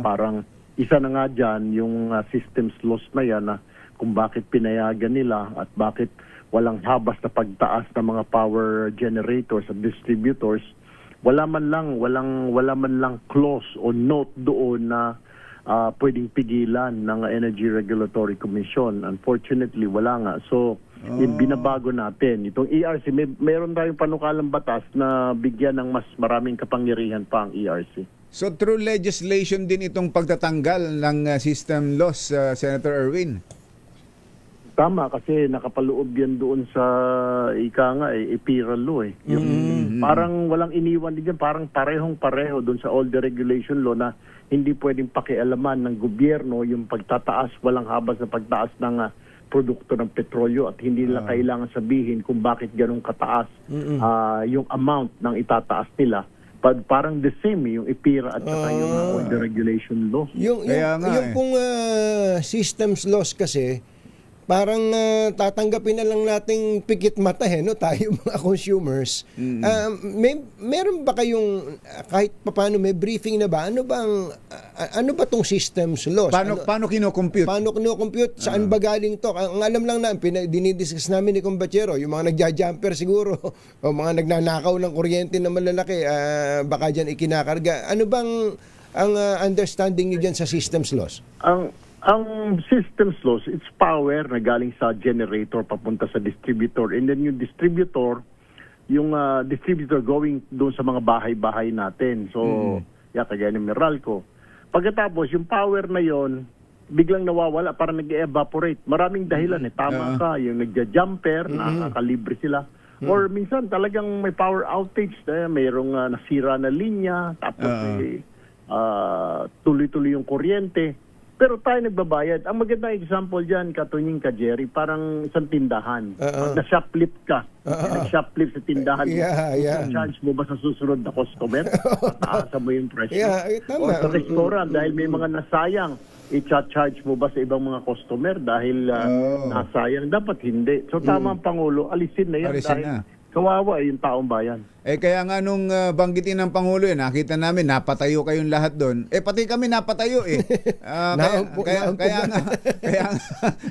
Parang isa na nga dyan yung systems loss na yan na kung bakit pinayagan nila at bakit walang habas na pagtaas ng mga power generators at distributors. Wala man lang clause o note doon na pwedeng pigilan ng Energy Regulatory Commission. Unfortunately, wala nga. So, binabago natin. Itong ERC, meron tayong panukalang batas na bigyan ng mas maraming kapangyarihan pa ang ERC. So through legislation din itong pagtatanggal ng system loss, Senator Erwin? Tama, kasi nakapaloob yan doon sa IPIRA law eh. Parang walang iniwan din dyan, parang parehong-pareho doon sa all the regulation law na hindi pwedeng pakialaman ng gobyerno yung pagtataas, walang habas na pagtaas ng produkto ng petrolyo at hindi nila kailangan sabihin kung bakit ganun kataas yung amount ng itataas nila. Parang the same yung IPIRA at saka yung all the regulation law. Yung pong systems loss kasi, parang tatanggapin na lang nating pikit mata no, tayo mga consumers. Meron ba kayong kahit paano may briefing na ba? Ano ba tong systems loss? Paano kino-compute? Paano kino-compute? Saan ba galing to? Ang alam lang na dinidiscuss namin ni Kumbachero, yung mga nagja-jumper siguro o mga nagnanakaw ng kuryente na malalaki, baka diyan ikinakarga. Ano bang ang understanding niyo diyan sa systems loss? Ang systems loss, it's power na galing sa generator papunta sa distributor. And then yung distributor going doon sa mga bahay-bahay natin. So, kagaya ng Meralco. Pagkatapos, yung power na yon biglang nawawala, parang nag-evaporate. Maraming dahilan Tama ka, yung nagja-jumper, nakakalibre sila. Or minsan talagang may power outage, mayroong nasira na linya, tapos tuloy-tuloy yung kuryente. Pero tayo nagbabayad. Ang magandang example dyan, Katunying, Ka Jerry, parang isang tindahan. Pag na-shoplift ka, nag-shoplift sa tindahan mo, charge mo ba sa susunod na customer? Pataasan mo yung presyo. O sa restaurant, dahil may mga nasayang, i-charge mo ba sa ibang mga customer dahil nasayang? Dapat hindi. So tama ang Pangulo, alisin na yan dahil kawawa yung taong bayan. Kaya nga nung banggitin ng Pangulo nakita namin, napatayo kayong lahat doon. Pati kami napatayo kaya nga,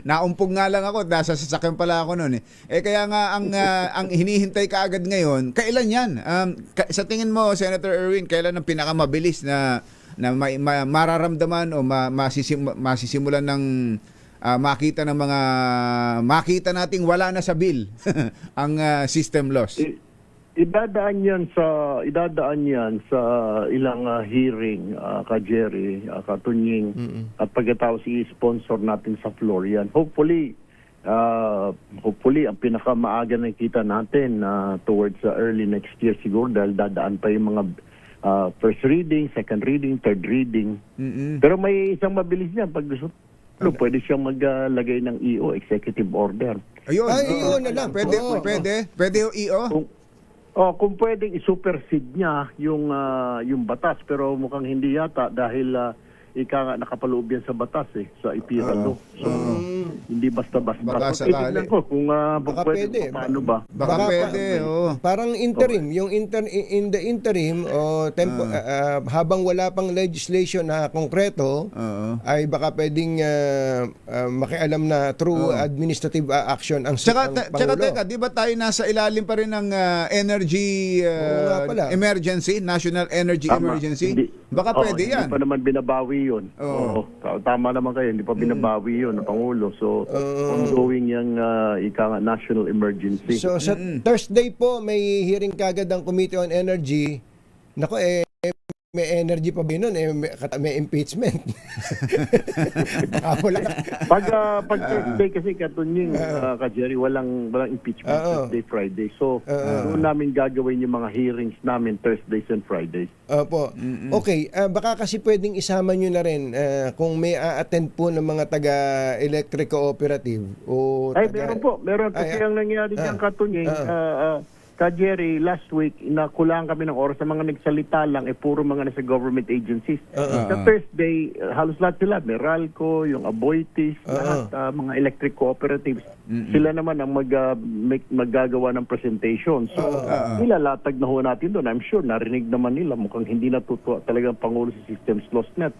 naumpog nga lang ako, nasa sasakyan pala ako noon kaya nga ang hinihintay kaagad ngayon, kailan yan? Sa tingin mo, Senator Erwin, kailan ang pinakamabilis na mararamdaman o masisimulan ng makita nating wala na sa bill ang system loss? Idadaan yan sa ilang hearing, Ka Jerry, Katunying, at pagkatapos i-sponsor natin sa floor yan. Hopefully ang pinakamaaga na kita natin towards early next year siguro dahil dadaan pa yung mga first reading, second reading, third reading. Pero may isang mabilis niyan. Pag gusto, pwede siyang maglagay ng EO, executive order. Ayun. EO na lang. Pwede yung EO? Kung pwedeng i-supersede niya yung batas, pero mukhang hindi yata dahil nakapaloob yan sa batas sa IPIRA law. So, hindi basta-basta. Baka So, sakali. tignan ko kung Baka pwede. paano ba. Baka pwede, Parang interim, yung in the interim habang wala pang legislation na konkreto, ay baka pwedeng makialam na through administrative action ang Tsaka Pangulo. teka, di ba tayo nasa ilalim pa rin ng energy emergency, national energy Tama. emergency? Baka Oo, pwede yan. Hindi pa naman binabawi yun. Oo. Tama naman kayo, hindi pa binabawi yun ng Pangulo. So, ongoing yung national emergency. So sa Thursday po may hearing kagad ang Committee on Energy. Nako may energy pa ba nun? May impeachment. Wala. Pag Thursday kasi katunying ka-Jerry, walang impeachment Thursday, Friday. So, doon namin gagawin yung mga hearings namin Thursdays and Fridays. Opo. Okay, baka kasi pwedeng isama nyo na rin kung may a-attend po ng mga taga-electric cooperative o Meron po. Meron kasi ang nangyari dyan katunying. Ka-Jerry, last week, nakulang kami ng oras sa mga nagsalita lang, puro mga nasa government agencies. Sa Thursday, halos lahat sila, Meralco, yung Aboitiz, lahat, mga electric cooperatives. Sila naman ang maggagawa ng presentation. So, nilalatag na ho natin doon. I'm sure, narinig naman nila. Mukhang hindi natutuwa talagang Pangulo sa Systems Loss Net.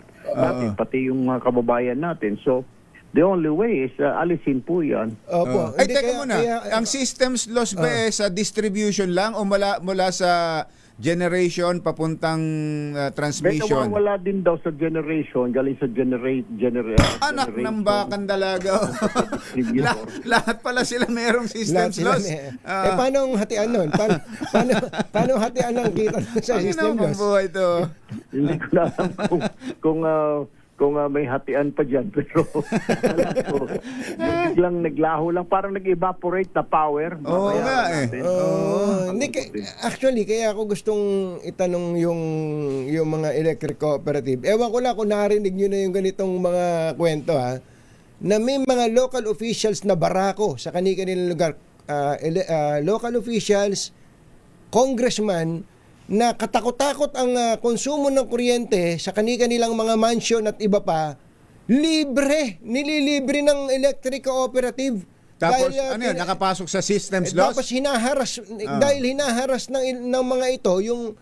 Pati yung mga kababayan natin. So, the only way is alisin po yan. Opo. Ay, teka muna. Ang systems loss ba sa distribution lang o mula sa generation papuntang transmission? Wala din daw sa generation, galing sa Anak ng bakang dalaga. Lahat pala sila merong systems loss. Paano hatian nun? Paano hatian ang kita sa system loss? Buhay to? Hindi ko na alam kung may hatian pa dyan, pero biglang naglaho lang, parang nag-evaporate na power. Oo nga Actually, kaya ako gustong itanong yung mga electric cooperative. Ewan ko lang kung narinig nyo na yung ganitong mga kwento na may mga local officials na barako sa kanilang lugar. Local officials, congressman, na katakot-takot ang konsumo ng kuryente sa kanilang mga mansion at iba pa, nililibre ng electric cooperative. Tapos, dahil, nakapasok sa systems loss? Tapos dahil hinaharas ng mga ito, yung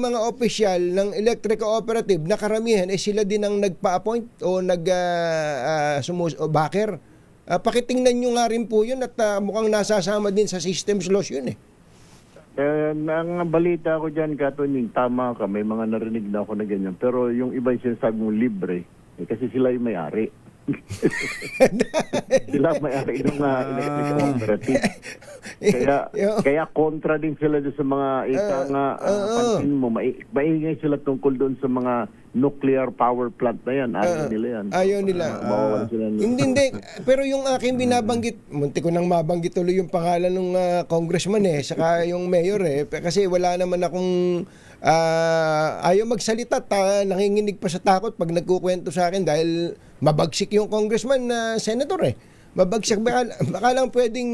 mga opisyal ng electric cooperative na karamihan, sila din ang nagpa-appoint o backer. Pakitingnan nyo nga rin po yun at mukhang nasasama din sa systems loss yun Ang balita ko dyan, Katunying, tama ka, may mga narinig na ako na ganyan. Pero yung iba yung sinasabi mong libre, kasi sila yung may-ari. Sila may-ari ng electric cooperative. Kaya kontra din sila doon sa mga pansin mo, maingay sila tungkol doon sa mga nuclear power plant na yan. Ayaw nila yan. Ayaw nila. Hindi. Pero yung aking binabanggit, munti ko nang mabanggit tuloy yung pangalan ng congressman saka yung mayor kasi wala naman akong ayaw magsalita nanginginig pa sa takot pag nagkukwento sa akin dahil mabagsik yung congressman na senator mabagsik. Baka lang pwedeng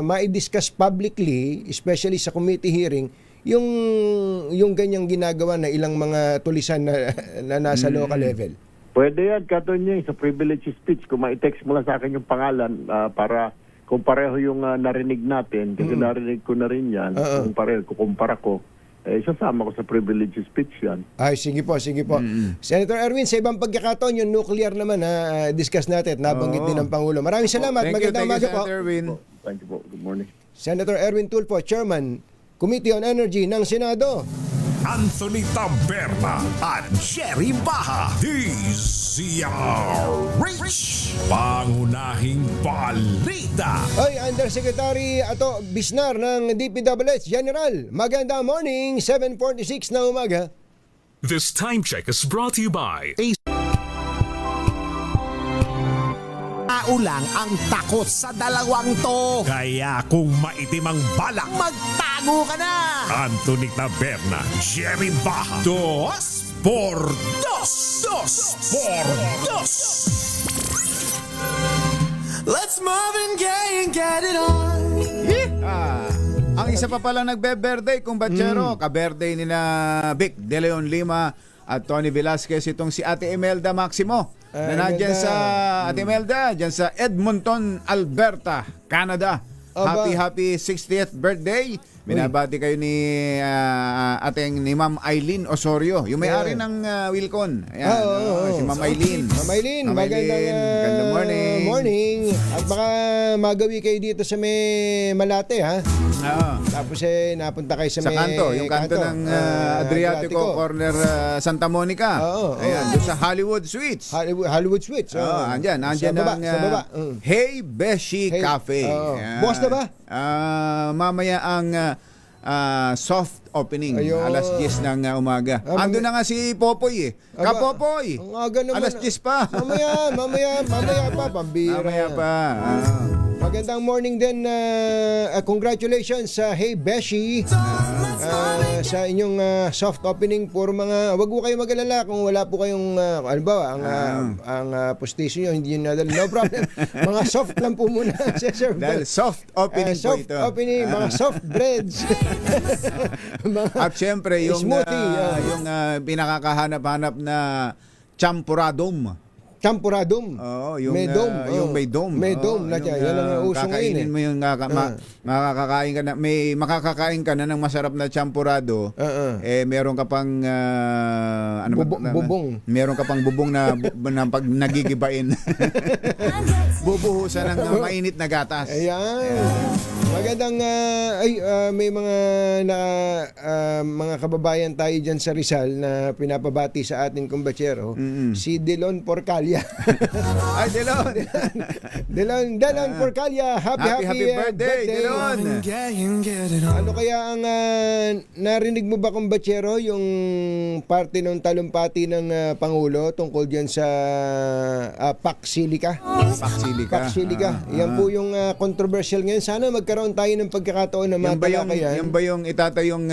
ma-discuss publicly, especially sa committee hearing, yung ganyang ginagawa na ilang mga tulisan na nasa local level. Pwede yan, Katunying, sa privilege speech. Kung ma-text mo lang sa akin yung pangalan para kung pareho yung narinig natin, kasi narinig ko na rin yan, kung pareho, kukumpara ko, sasama ko sa privilege speech yan. Ay, sige po. Senator Erwin, sa ibang pagkakataon, yung nuclear naman discuss natin, nabanggit din ng Pangulo. Maraming salamat. Magandang umaga po. Senator Erwin. Thank you po. Good morning. Senator Erwin Tulfo, Chairman, Committee on Energy ng Senado. Anthony Taberna at Jerry Baha. DZRH. Pangunahing balita. Oy, Undersecretary Ato Bisnar ng DPWH General. Magandang morning, 7:46 na umaga. This time check is brought to you by Ulang ang takot sa dalawang to. Kaya kung maitim ang balak, magtago Tago ka na! Anthony Taberna, Jerry Baja. 2 por 2. 2 por 2. Let's Marvin Gaye and get it on. Ang isa pa pala nagbe-birthday, kumbatsero, ka-birthday ni na Vic De Leon Lima at Tony Velasquez, itong si Ate Imelda Maximo. Na nandyan sa Ate Imelda, dyan sa Edmonton, Alberta, Canada. Happy 60th birthday. Binabati kayo ni ni Ma'am Eileen Osorio, yung may-ari ng Wilcon. Ayan, si Ma'am Eileen. Ma'am Eileen, magandang morning. At baka magawi kayo dito sa may Malate, ha? Tapos napunta kayo sa may kanto, yung kanto ng Adriatico, corner Santa Monica. Ayan, doon sa Hollywood Suites. Hollywood Suites. Andyan sa baba. Hey Beshi Cafe. Bukas na ba? Mamaya ang soft opening, Ayun. alas 10 ng umaga. Ando na nga si Popoy Kapopoy! Ang aga naman. Alas 10 pa. Mamaya pa, pambira. Mamaya pa. Magandang morning din. Congratulations sa Hey Beshi sa inyong soft opening for mga, wag po kayo mag-alala kung wala po kayong ano ba, ang postisyon nyo, hindi nyo nadala. No problem. Mga soft lang po muna. Dahil soft opening po ito. Soft opening, mga soft breads. At syempre, yung smoothie, yung pinakakahanap-hanap na champuradum. Champuradum. Oo, yung may dome. Yung may dome. May dome na yan. Yan ang uso ngayon. Kakainin mo yung makakakain ka na, may makakakain ka na ng masarap na champurado. Meron ka pang bubong. Meron ka pang bubong na pag nagigibain. Bubuhusan ng mainit na gatas. Ayan. Magandang may mga kababayan tayo diyan sa Rizal na pinapabati sa ating kumbatsero. Si Delon Porcalia. Ay, Delon. Delon Porcalia. Happy birthday, Delon. Ano kaya ang narinig mo ba, kumbatsero, yung parte ng talumpati ng Pangulo tungkol diyan sa Paksilica? Paksilica. Yan po yung controversial ngayon. Sana magkaroon tayo ng pagkakataon na matalakayan. Yan ba yung itatayong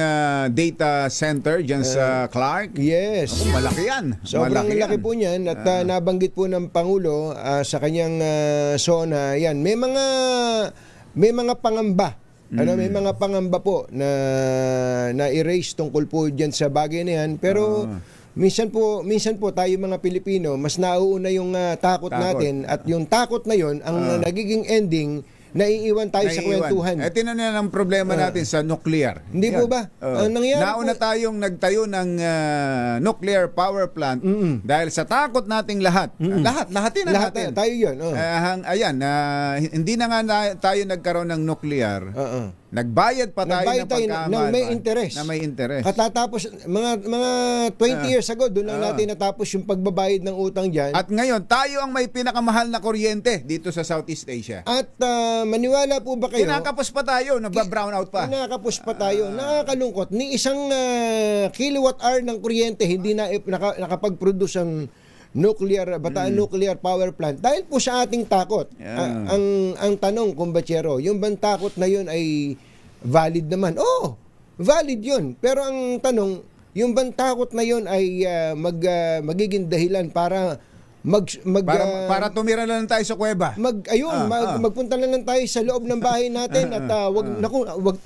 data center dyan sa Clark? Yes. Malaki yan. Sobrang laki po niyan at nabanggit po ng Pangulo sa kanyang SONA. Yan, may mga pangamba. May mga pangamba po na erase tungkol po diyan sa bagay na yan. Pero minsan po tayo mga Pilipino, mas nauuna yung takot natin, at yung takot na yon ang nagiging ending, naiiwan tayo sa kwentuhan. Tinan na ang problema natin sa nuclear. Hindi po ba? Ang nangyari nauna tayong nagtayo ng nuclear power plant dahil sa takot nating lahat. Lahatin na natin. Tayo yun. Hindi na nga tayo nagkaroon ng nuclear. Nagbayad pa tayo ng pagkamahal. Na may interes. Katatapos, mga 20 years ago, doon lang natin natapos yung pagbabayad ng utang dyan. At ngayon, tayo ang may pinakamahal na kuryente dito sa Southeast Asia. At maniwala po ba kayo? Kinakapos pa tayo, nagba-brown out pa. Kinakapos pa tayo. Nakakalungkot. Ni isang kilowatt hour ng kuryente hindi na nakapag-produce ang Bataan Nuclear Power Plant dahil po sa ating takot. Ang tanong, kumbatsero, yung bang takot na yun ay valid naman? Valid yun. Pero ang tanong, yung bang takot na yun ay magiging dahilan para para tumira na lang tayo sa kuweba. Magpunta na lang tayo sa loob ng bahay natin at wag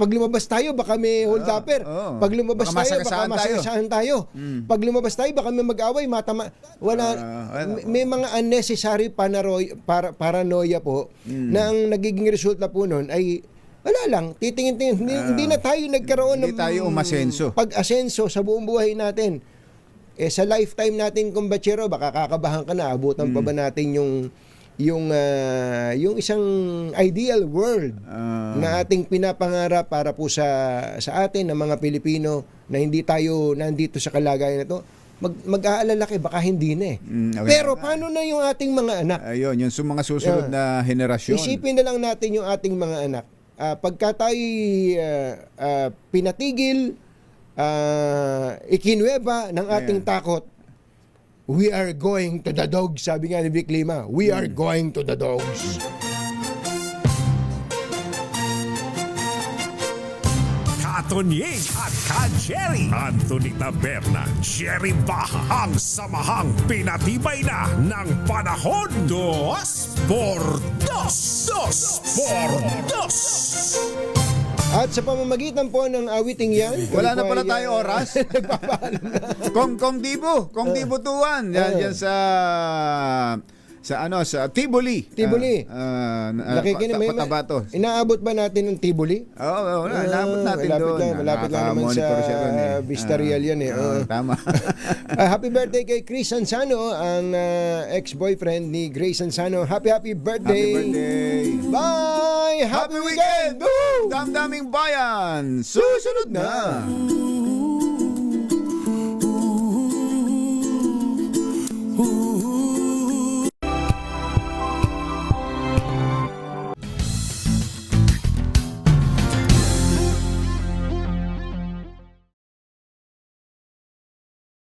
pag lumabas tayo baka may hold upper. Pag lumabas tayo baka masagasaan tayo. Pag lumabas tayo baka may mag-away, may mga unnecessary paranoia po na ang nagiging resulta po noon ay wala lang, titingin-tingin. Hindi na tayo nagkaroon hindi tayo umasenso. Pag-asenso sa buong buhay natin. Sa lifetime natin, kumbatsero, baka kakabahan ka na, abutan pa ba natin yung isang ideal world na ating pinapangarap para po sa atin, ng mga Pilipino, na hindi tayo nandito sa kalagayan na to. Mag-aalala kayo, baka hindi na Pero paano na yung ating mga anak? Ayun, yung mga susunod na henerasyon. Isipin na lang natin yung ating mga anak. Pagka tayo pinatigil, ikinuweba ng ating takot, we are going to the dogs, sabi nga ni Vic Lima. We are going to the dogs. Katonying at Ka-Jerry. Anthony Taberna, Jerry Baha, ang samahang pinatibay na ng panahon. 2x2. 2x2. At sa pamamagitan po ng awiting yan, Wala na kami po pala ay, tayo oras. nagpapaalam na. Kong Dibo tuwan. Yan sa Tiboli. Tiboli. Patabato. Inaabot ba natin ng Tiboli? Oo, inaabot natin doon. Malapit lang naman sa Nakaka-monitor siya doon, Vista Real yan eh. Tama. Happy birthday kay Chris Sansano, ang ex-boyfriend ni Grace Sansano. Happy birthday! Happy birthday! Bye! Happy weekend! Woo! Damdaming Bayan! Susunod na! Ooh.